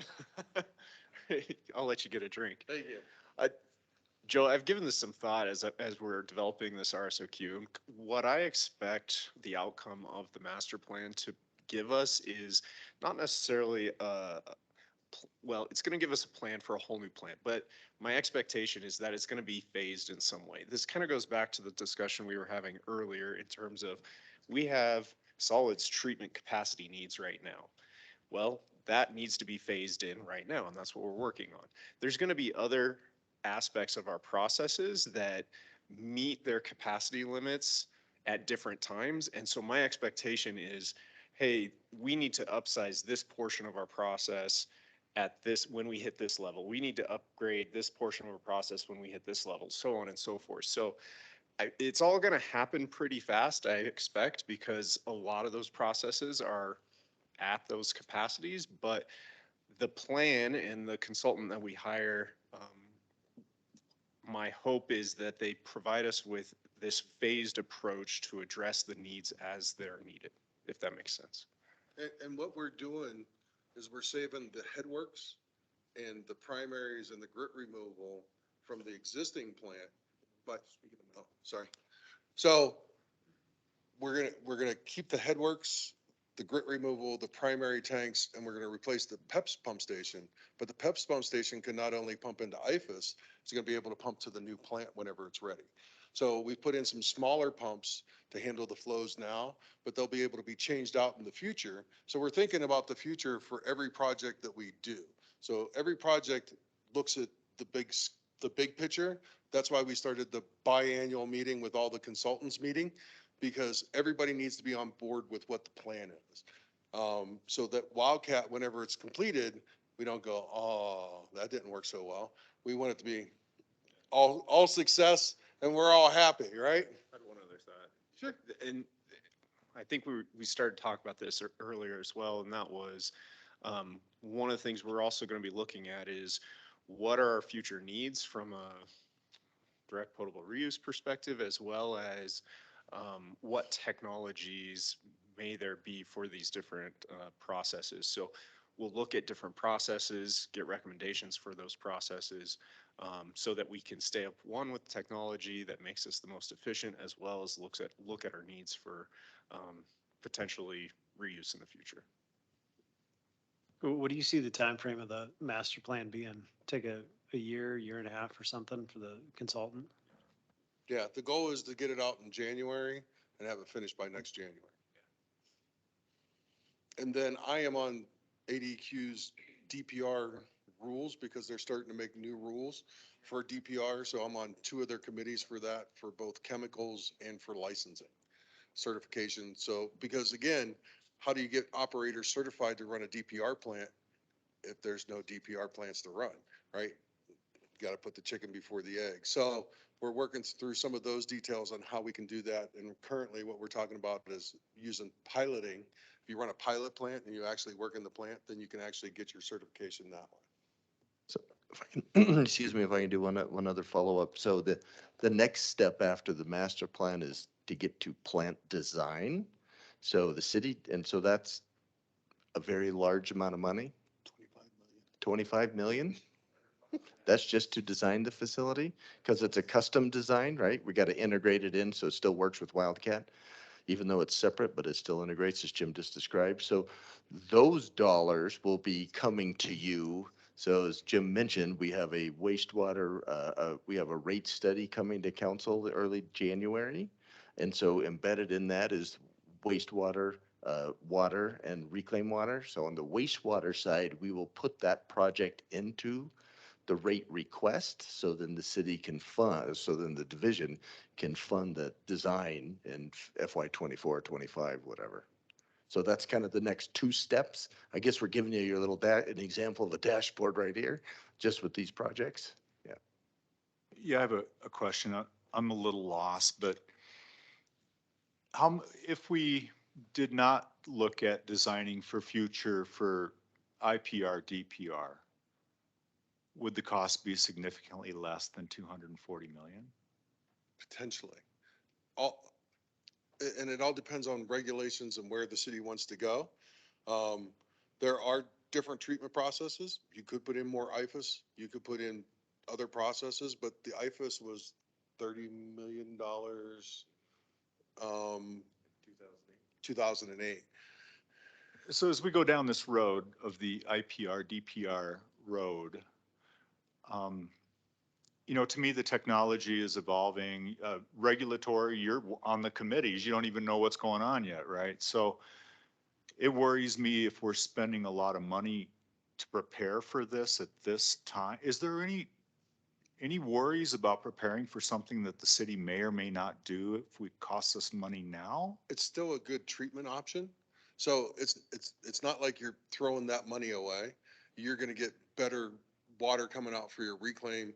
I'll let you get a drink. Thank you. Joe, I've given this some thought as we're developing this RSOQ. What I expect the outcome of the master plan to give us is not necessarily well, it's going to give us a plan for a whole new plant, but my expectation is that it's going to be phased in some way. This kind of goes back to the discussion we were having earlier in terms of we have solids treatment capacity needs right now. Well, that needs to be phased in right now, and that's what we're working on. There's going to be other aspects of our processes that meet their capacity limits at different times. And so my expectation is, hey, we need to upsize this portion of our process at this, when we hit this level. We need to upgrade this portion of our process when we hit this level, so on and so forth. So it's all going to happen pretty fast, I expect, because a lot of those processes are at those capacities, but the plan and the consultant that we hire, my hope is that they provide us with this phased approach to address the needs as they're needed, if that makes sense. And what we're doing is we're saving the headworks and the primaries and the grit removal from the existing plant. But, oh, sorry. So we're gonna keep the headworks, the grit removal, the primary tanks, and we're gonna replace the PEPS pump station. But the PEPS pump station can not only pump into IFAS, it's gonna be able to pump to the new plant whenever it's ready. So we put in some smaller pumps to handle the flows now, but they'll be able to be changed out in the future. So we're thinking about the future for every project that we do. So every project looks at the big picture. That's why we started the biannual meeting with all the consultants meeting, because everybody needs to be on board with what the plan is. So that Wildcat, whenever it's completed, we don't go, oh, that didn't work so well. We want it to be all success and we're all happy, right? I had one other thought. Sure. And I think we started talking about this earlier as well, and that was one of the things we're also going to be looking at is what are our future needs from a direct potable reuse perspective, as well as what technologies may there be for these different processes. So we'll look at different processes, get recommendations for those processes, so that we can stay up one with technology that makes us the most efficient, as well as look at our needs for potentially reuse in the future. What do you see the time frame of the master plan being? Take a year, year and a half or something for the consultant? Yeah, the goal is to get it out in January and have it finished by next January. And then I am on ADQ's DPR rules because they're starting to make new rules for DPR. So I'm on 2 of their committees for that, for both chemicals and for licensing certification. So, because again, how do you get operators certified to run a DPR plant if there's no DPR plants to run, right? You got to put the chicken before the egg. So we're working through some of those details on how we can do that. And currently what we're talking about is using piloting. If you run a pilot plant and you actually work in the plant, then you can actually get your certification that way. So if I can, excuse me, if I can do one other follow-up. So the next step after the master plan is to get to plant design. So the city, and so that's a very large amount of money, 25 million. That's just to design the facility, because it's a custom design, right? We got to integrate it in so it still works with Wildcat, even though it's separate, but it still integrates, as Jim just described. So those dollars will be coming to you. So as Jim mentioned, we have a wastewater, we have a rate study coming to council early January. And so embedded in that is wastewater, water and reclaimed water. So on the wastewater side, we will put that project into the rate request, so then the city can fund, so then the division can fund the design in FY 24, 25, whatever. So that's kind of the next 2 steps. I guess we're giving you your little an example of the dashboard right here, just with these projects. Yeah. Yeah, I have a question. I'm a little lost, but if we did not look at designing for future for IPR, DPR, would the cost be significantly less than 240 million? Potentially. All, and it all depends on regulations and where the city wants to go. There are different treatment processes. You could put in more IFAS, you could put in other processes, but the IFAS was $30 million, 2008. So as we go down this road of the IPR, DPR road, you know, to me, the technology is evolving, regulatory, you're on the committees, you don't even know what's going on yet, right? So it worries me if we're spending a lot of money to prepare for this at this time. Is there any worries about preparing for something that the city may or may not do if it costs us money now? It's still a good treatment option. So it's not like you're throwing that money away. You're gonna get better water coming out for your reclaim.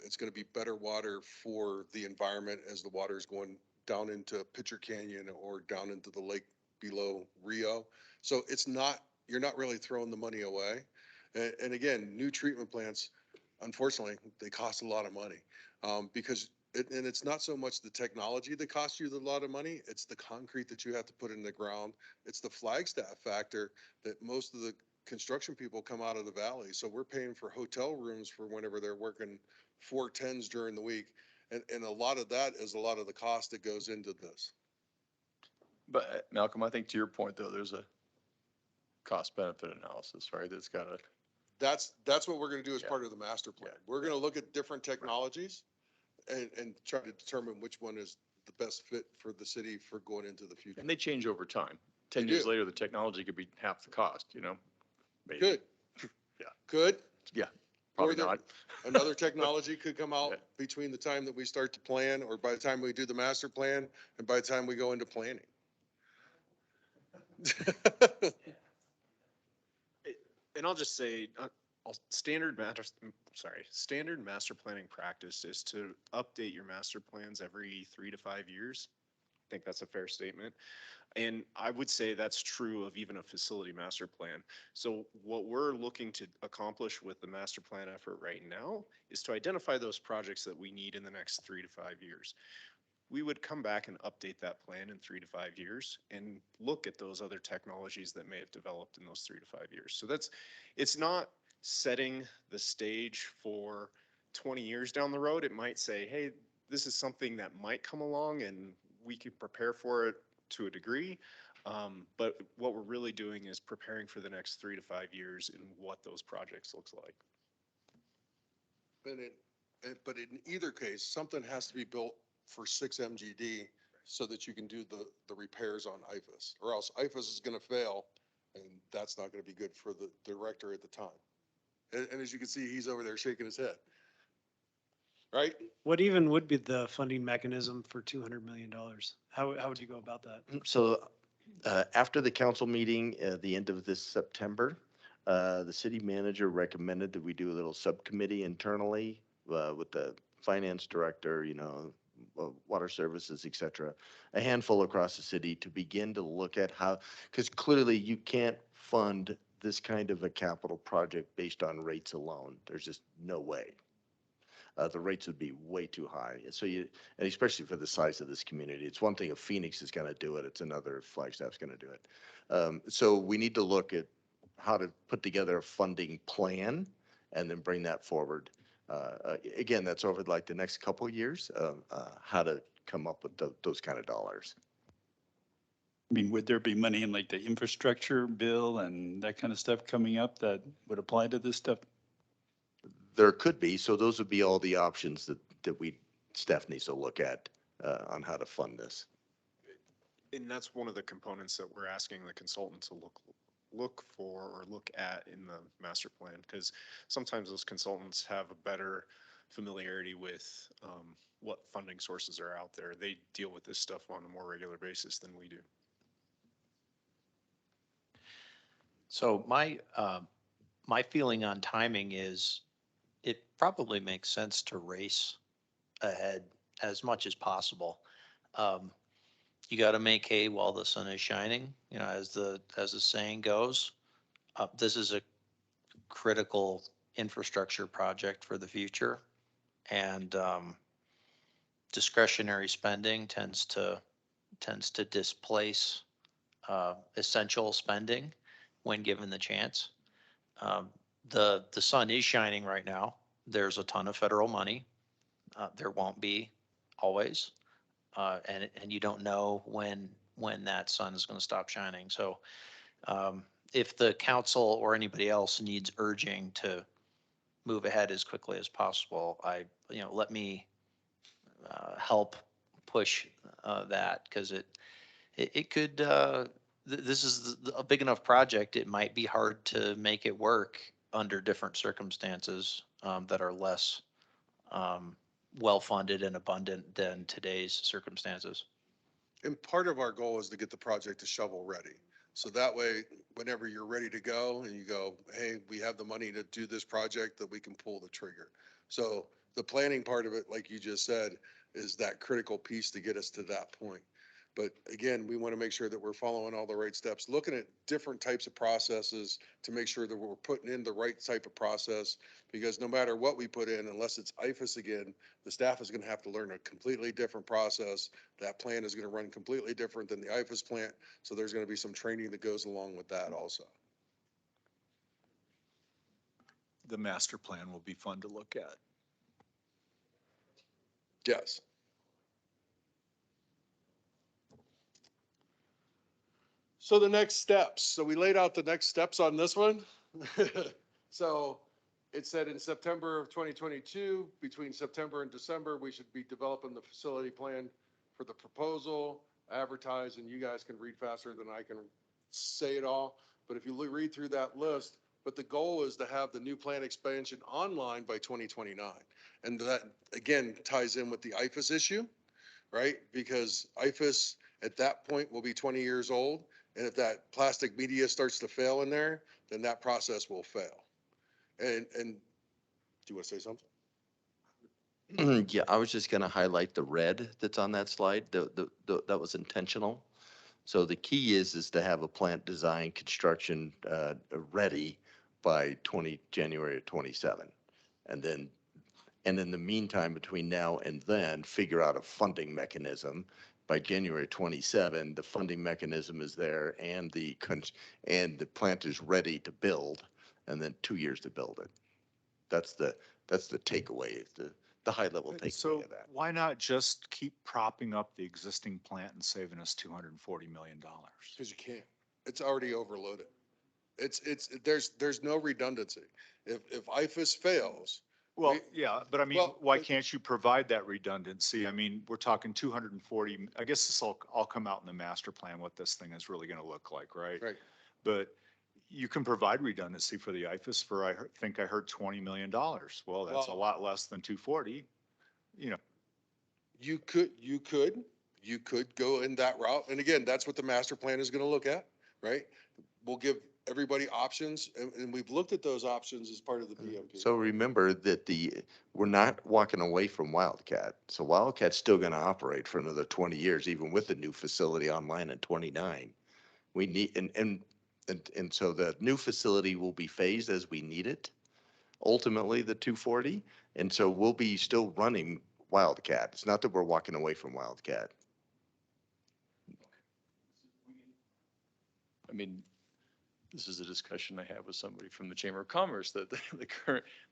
It's gonna be better water for the environment as the water is going down into Pitcher Canyon or down into the lake below Rio. So it's not, you're not really throwing the money away. And again, new treatment plants, unfortunately, they cost a lot of money. Because and it's not so much the technology that costs you a lot of money, it's the concrete that you have to put in the ground. It's the Flagstaff factor that most of the construction people come out of the valley. So we're paying for hotel rooms for whenever they're working 410s during the week. And a lot of that is a lot of the cost that goes into this. But Malcolm, I think to your point though, there's a cost benefit analysis, right? That's gotta, That's what we're gonna do as Yeah. part of the master plan. Yeah. We're gonna look at different technologies and try to determine which one is the best fit for the city for going into the future. and they change over time. 10 They years do. later, the technology could be half the cost, you know? Maybe. Good. Yeah. Good. Yeah, Or probably there- not. Another technology could come out Yeah. between the time that we start to plan or by the time we do the master plan and by the time we go into planning. And I'll just say, standard master planning practice is to update your master plans every 3 to 5 years. I think that's a fair statement. And I would say that's true of even a facility master plan. So what we're looking to accomplish with the master plan effort right now is to identify those projects that we need in the next 3 to 5 years. We would come back and update that plan in 3 to 5 years and look at those other technologies that may have developed in those 3 to 5 years. So it's not setting the stage for 20 years down the road. It might say, hey, this is something that might come along and we can prepare for it to a degree. But what we're really doing is preparing for the next 3 to 5 years and what those projects looks like. But in either case, something has to be built for 6 MGD so that you can do the repairs on IFAS, or else IFAS is gonna fail, and that's not gonna be good for the director at the time. And as you can see, he's over there shaking his head. Right? What even would be the funding mechanism for $200 million? How would you go about that? So after the council meeting, the end of this September, the city manager recommended that we do a little subcommittee internally with the finance director, you know, water services, et cetera, a handful across the city to begin to look at how, because clearly you can't fund this kind of a capital project based on rates alone. There's just no way. The rates would be way too high. And so and especially for the size of this community, it's one thing if Phoenix is going to do it, it's another if Flagstaff's going to do it. So we need to look at how to put together a funding plan and then bring that forward. Again, that's over like the next couple of years, how to come up with those kind of dollars. I mean, would there be money in like the infrastructure bill and that kind of stuff coming up that would apply to this stuff? There could be, so those would be all the options that staff needs to look at on how to fund this. And that's one of the components that we're asking the consultant to look for or look at in the master plan, because sometimes those consultants have a better familiarity with what funding sources are out there. They deal with this stuff on a more regular basis than we do. So my feeling on timing is it probably makes sense to race ahead as much as possible. you got to make hay while the sun is shining, you know, as the saying goes. This is a critical infrastructure project for the future. And discretionary spending tends to displace essential spending when given the chance. Um, the sun is shining right now. There's a ton of federal money. There won't be always. And you don't know when that sun is going to stop shining. So if the council or anybody else needs urging to move ahead as quickly as possible, let me help push that, because it could, this is a big enough project, it might be hard to make it work under different circumstances that are less well-funded and abundant than today's circumstances. And part of our goal is to get the project to shovel ready. So that way, whenever you're ready to go and you go, hey, we have the money to do this project, that we can pull the trigger. So the planning part of it, like you just said, is that critical piece to get us to that point. But again, we want to make sure that we're following all the right steps, looking at different types of processes to make sure that we're putting in the right type of process. Because no matter what we put in, unless it's IFAS again, the staff is going to have to learn a completely different process. That plant is going to run completely different than the IFAS plant. So there's going to be some training that goes along with that also. The master plan will be fun to look at. Yes. So the next steps. So we laid out the next steps on this one. So it said in September of 2022, between September and December, we should be developing the facility plan for the proposal, advertise, and you guys can read faster than I can say it all. But if you read through that list, but the goal is to have the new plant expansion online by 2029. And that, again, ties in with the IFAS issue, right? Because IFAS at that point will be 20 years old. And if that plastic media starts to fail in there, then that process will fail. And do you want to say something? Yeah, I was just gonna highlight the red that's on that slide, that was intentional. So the key is to have a plant design, construction, ready by January of 27. And then, in the meantime, between now and then, figure out a funding mechanism. By January 27, the funding mechanism is there and the plant is ready to build, and then 2 years to build it. That's the takeaway, the high level takeaway So of that. why not just keep propping up the existing plant and saving us $240 million? Because you can't. It's already overloaded. There's no redundancy. If IFAS fails, Well, yeah, but I mean, Well, why but- can't you provide that redundancy? I mean, we're talking 240, I guess this will all come out in the master plan, what this thing is really going to look like, right? right, But you can provide redundancy for the IFAS for, think I heard $20 million. Well, that's a Well- lot less than 240, you know. you could go in that route. And again, that's what the master plan is going to look at, right? We'll give everybody options, and we've looked at those options as part of the BMP. So remember that we're not walking away from Wildcat. So Wildcat's still gonna operate for another 20 years, even with the new facility online in 29. We need, and so the new facility will be phased as we need it, ultimately the 240. And so we'll be still running Wildcat. It's not that we're walking away from Wildcat. I mean, this is a discussion I had with somebody from the Chamber of Commerce, that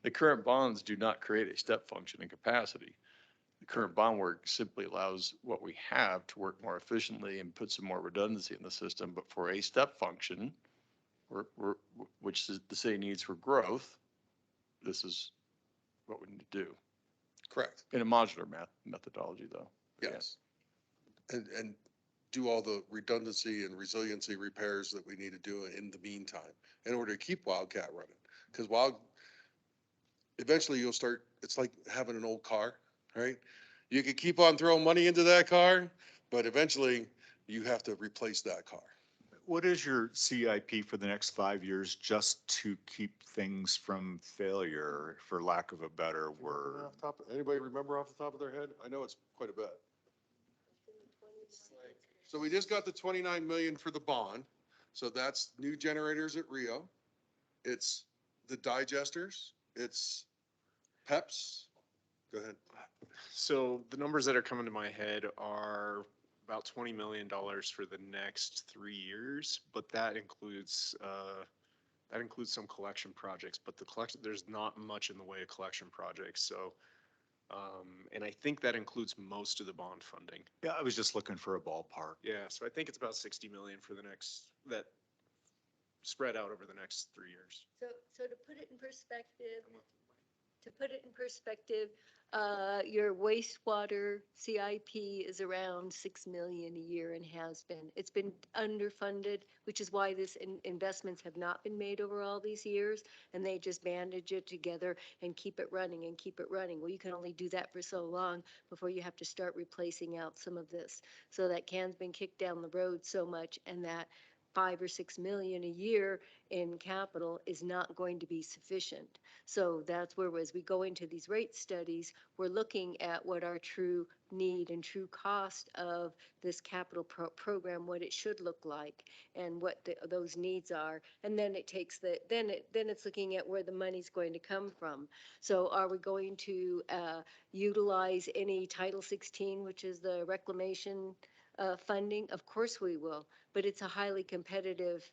the current bonds do not create a step function in capacity. The current bond work simply allows what we have to work more efficiently and put some more redundancy in the system. But for a step function, which the city needs for growth, this is what we need to do. Correct. In a modular methodology, though. Yes. And do all the redundancy and resiliency repairs that we need to do in the meantime in order to keep Wildcat running. Because eventually you'll start, it's like having an old car, right? You could keep on throwing money into that car, but eventually you have to replace that car. What is your CIP for the next 5 years, just to keep things from failure, for lack of a better word? Anybody remember off the top of their head? I know it's quite a bit. So we just got the 29 million for the bond. So that's new generators at Rio. It's the digesters, it's PEPs. Go ahead. So the numbers that are coming to my head are about $20 million for the next 3 years, but that includes some collection projects, but the collection, there's not much in the way of collection projects, so, and I think that includes most of the bond funding. Yeah, I was just looking for a ballpark. Yeah, so I think it's about 60 million for the next, that spread out over the next 3 years. So to put it in perspective, your wastewater CIP is around 6 million a year and has been. It's been underfunded, which is why this investments have not been made over all these years, and they just bandage it together and keep it running and keep it running. Well, you can only do that for so long before you have to start replacing out some of this. So that can's been kicked down the road so much, and that 5 or 6 million a year in capital is not going to be sufficient. So that's where, as we go into these rate studies, we're looking at what our true need and true cost of this capital program, what it should look like, and what those needs are. And then it takes then it's looking at where the money's going to come from. So are we going to utilize any Title 16, which is the reclamation funding? Of course we will, but it's a highly competitive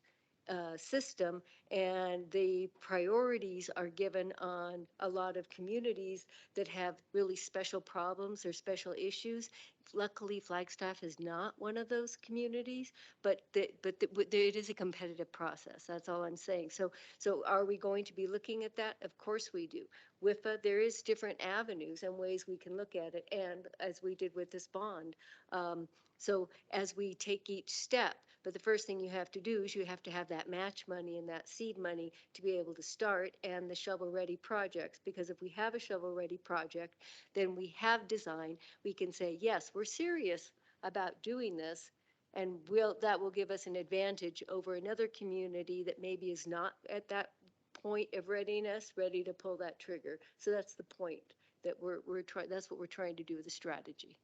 system, and the priorities are given on a lot of communities that have really special problems or special issues. Luckily, Flagstaff is not one of those communities, but it is a competitive process. That's all I'm saying. So are we going to be looking at that? Of course we do. WIFA, there is different avenues and ways we can look at it, and as we did with this bond. So as we take each step, but the first thing you have to do is you have to have that match money and that seed money to be able to start, and the shovel-ready projects. Because if we have a shovel-ready project, then we have design. We can say, yes, we're serious about doing this, and that will give us an advantage over another community that maybe is not at that point of readiness, ready to pull that trigger. So that's the point that we're trying. That's what we're trying to do with the strategy.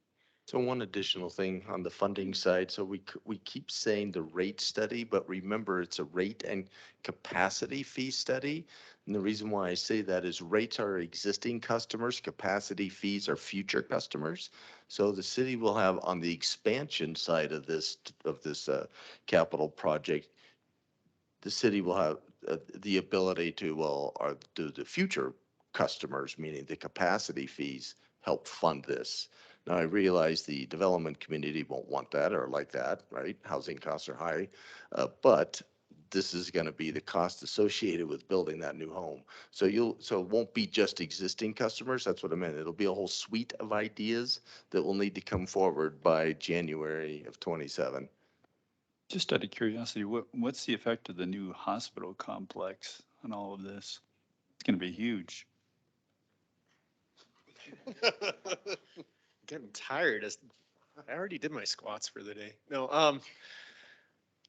So one additional thing on the funding side, so we keep saying the rate study, but remember it's a rate and capacity fee study. And the reason why I say that is rates are existing customers, capacity fees are future customers. So the city will have on the expansion side of this capital project, the city will have the ability to, well, do the future customers, meaning the capacity fees, help fund this. Now, I realize the development community won't want that or like that, right? Housing costs are high, but this is going to be the cost associated with building that new home. So it won't be just existing customers. That's what I meant. It'll be a whole suite of ideas that will need to come forward by January of 27. Just out of curiosity, what's the effect of the new hospital complex on all of this? It's going to be huge. Getting tired. I already did my squats for the day. No,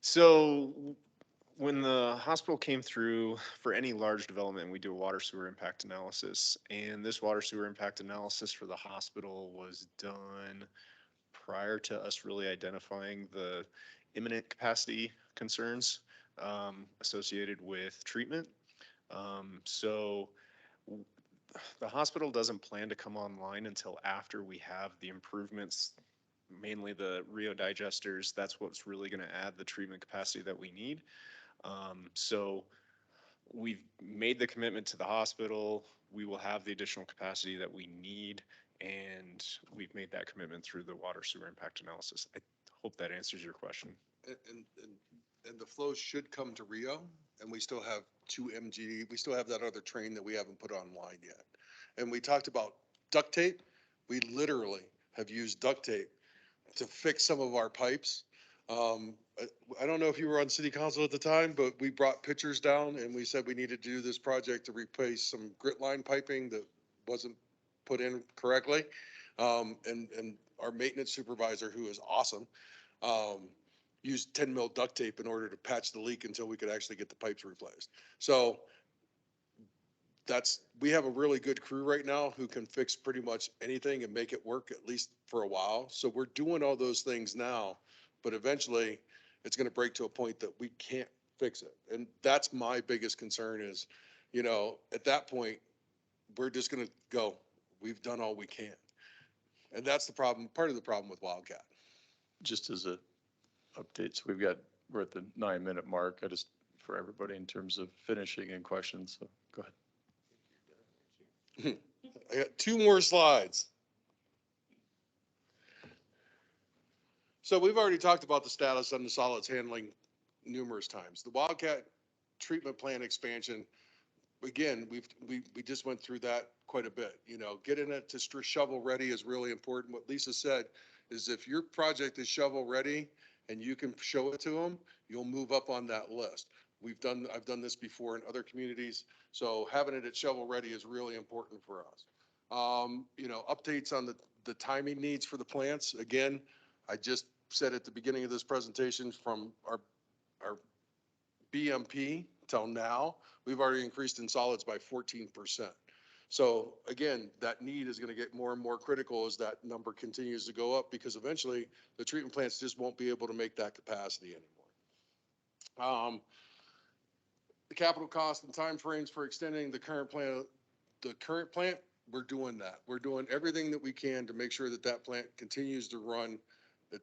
so when the hospital came through for any large development, we do a water sewer impact analysis. And this water sewer impact analysis for the hospital was done prior to us really identifying the imminent capacity concerns associated with treatment. So the hospital doesn't plan to come online until after we have the improvements, mainly the Rio digesters. That's what's really going to add the treatment capacity that we need. So we've made the commitment to the hospital. We will have the additional capacity that we need, and we've made that commitment through the water sewer impact analysis. I hope that answers your question. And the flow should come to Rio, and we still have 2 MG, we still have that other train that we haven't put online yet. And we talked about duct tape. We literally have used duct tape to fix some of our pipes. I don't know if you were on city council at the time, but we brought pictures down and we said we needed to do this project to replace some grit line piping that wasn't put in correctly. And our maintenance supervisor, who is awesome, used 10 mil duct tape in order to patch the leak until we could actually get the pipes replaced. So we have a really good crew right now who can fix pretty much anything and make it work at least for a while. So we're doing all those things now but eventually it's going to break to a point that we can't fix it. And that's my biggest concern is, you know, at that point, we're just going to go, we've done all we can. And that's the problem, part of the problem with Wildcat. Just as a update, so we're at the 9-minute mark. I just, for everybody in terms of finishing and questions, so go ahead. I got 2 more slides. So we've already talked about the status on the solids handling numerous times. The Wildcat treatment plant expansion, again, we just went through that quite a bit. You know, getting it to shovel ready is really important. What Lisa said is if your project is shovel ready and you can show it to them, you'll move up on that list. I've done this before in other communities. So having it at shovel ready is really important for us. You know, updates on the timing needs for the plants. Again, I just said at the beginning of this presentation from our BMP till now, we've already increased in solids by 14%. So again, that need is going to get more and more critical as that number continues to go up because eventually the treatment plants just won't be able to make that capacity anymore. The capital cost and timeframes for extending the current plant, we're doing that. We're doing everything that we can to make sure that that plant continues to run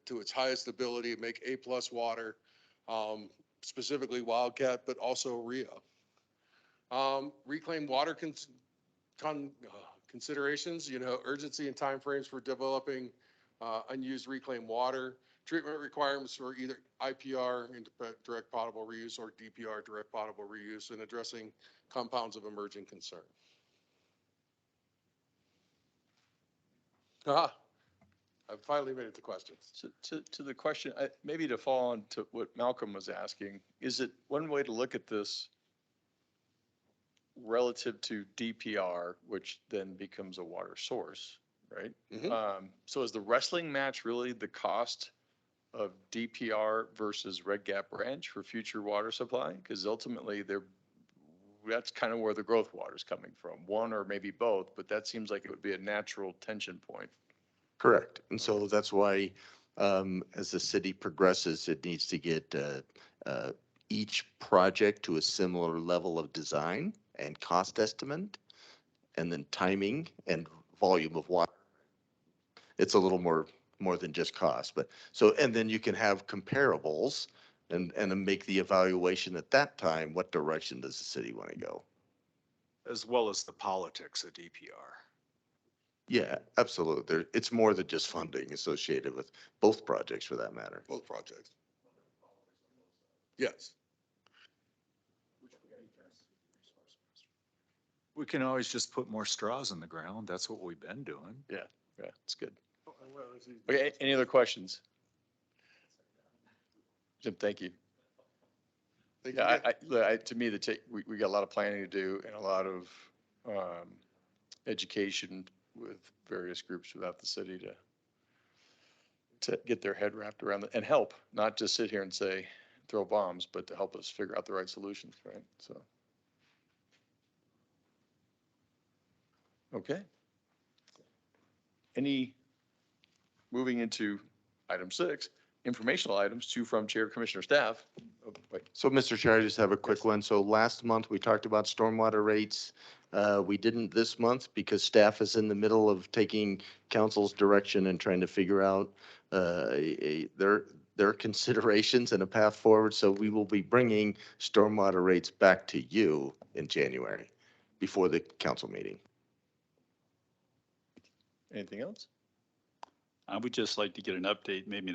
to its highest ability, make A+ water, specifically Wildcat, but also Rio. Reclaimed water considerations, you know, urgency and timeframes for developing unused reclaimed water, treatment requirements for either IPR, direct potable reuse, or DPR, direct potable reuse, and addressing compounds of emerging concern. I've finally made it to questions. To the question, maybe to fall on to what Malcolm was asking, is it one way to look at this relative to DPR, which then becomes a water source, right? Mhm. So is the wrestling match really the cost of DPR versus Red Gap Ranch for future water supply? Because ultimately that's kind of where the growth water is coming from, one or maybe both, but that seems like it would be a natural tension point. Correct. And so that's why, as the city progresses, it needs to get each project to a similar level of design and cost estimate, and then timing and volume of water. It's a little more than just cost, but so, and then you can have comparables and then make the evaluation at that time, what direction does the city want to go? As well as the politics of DPR. Yeah, absolutely. It's more than just funding associated with both projects for that matter. Both projects. Yes. We can always just put more straws in the ground. That's what we've been doing. Yeah, it's good. Okay, any other questions? Jim, thank you. Yeah, to me, we got a lot of planning to do and a lot of education with various groups without the city to get their head wrapped around it and help, not just sit here and say, throw bombs, but to help us figure out the right solutions, right? So. Okay. Moving into item 6, informational items, to from chair, commissioner, staff. Oh, wait. So, Mr. Chair, I just have a quick one. So last month, we talked about stormwater rates. We didn't this month because staff is in the middle of taking council's direction and trying to figure out their considerations and a path forward. So we will be bringing stormwater rates back to you in January before the council meeting. Anything else? I would just like to get an update, maybe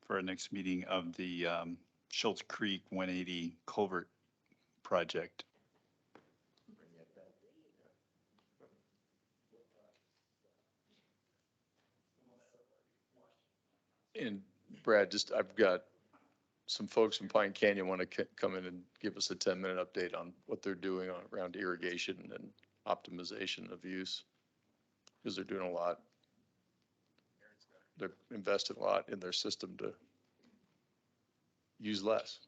for our next meeting, of the Schultz Creek 180 culvert project. And Brad, I've got some folks from Pine Canyon want to come in and give us a 10-minute update on what they're doing around irrigation and optimization of use, because they're doing a lot. They're investing a lot in their system to use less.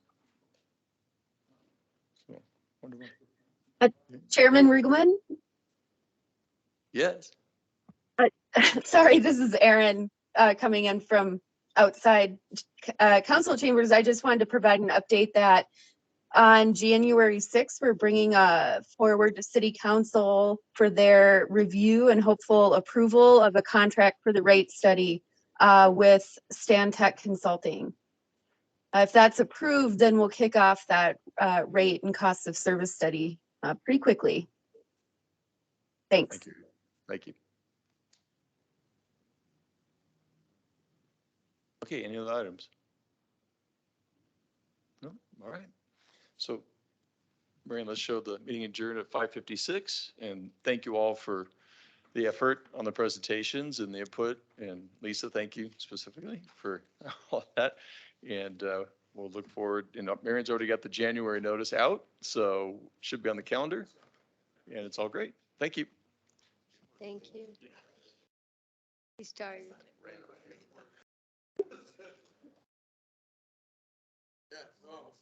So, wonderful. Chairman Riegelman? Yes. Sorry, this is Erin coming in from outside council chambers, I just wanted to provide an update that on January 6th, we're bringing forward to city council for their review and hopeful approval of a contract for the rate study with Stan Tech Consulting. If that's approved, then we'll kick off that rate and cost of service study pretty quickly. Thanks. Thank you. Thank you. Okay, any other items? No? All right. So, Marion, let's show the meeting adjourned at 5:56. And thank you all for the effort on the presentations and the input. And Lisa, thank you specifically for all that. And we'll look forward, and Marion's already got the January notice out, so should be on the calendar. And it's all great. Thank you. Thank you. He's tired. Yeah, oh.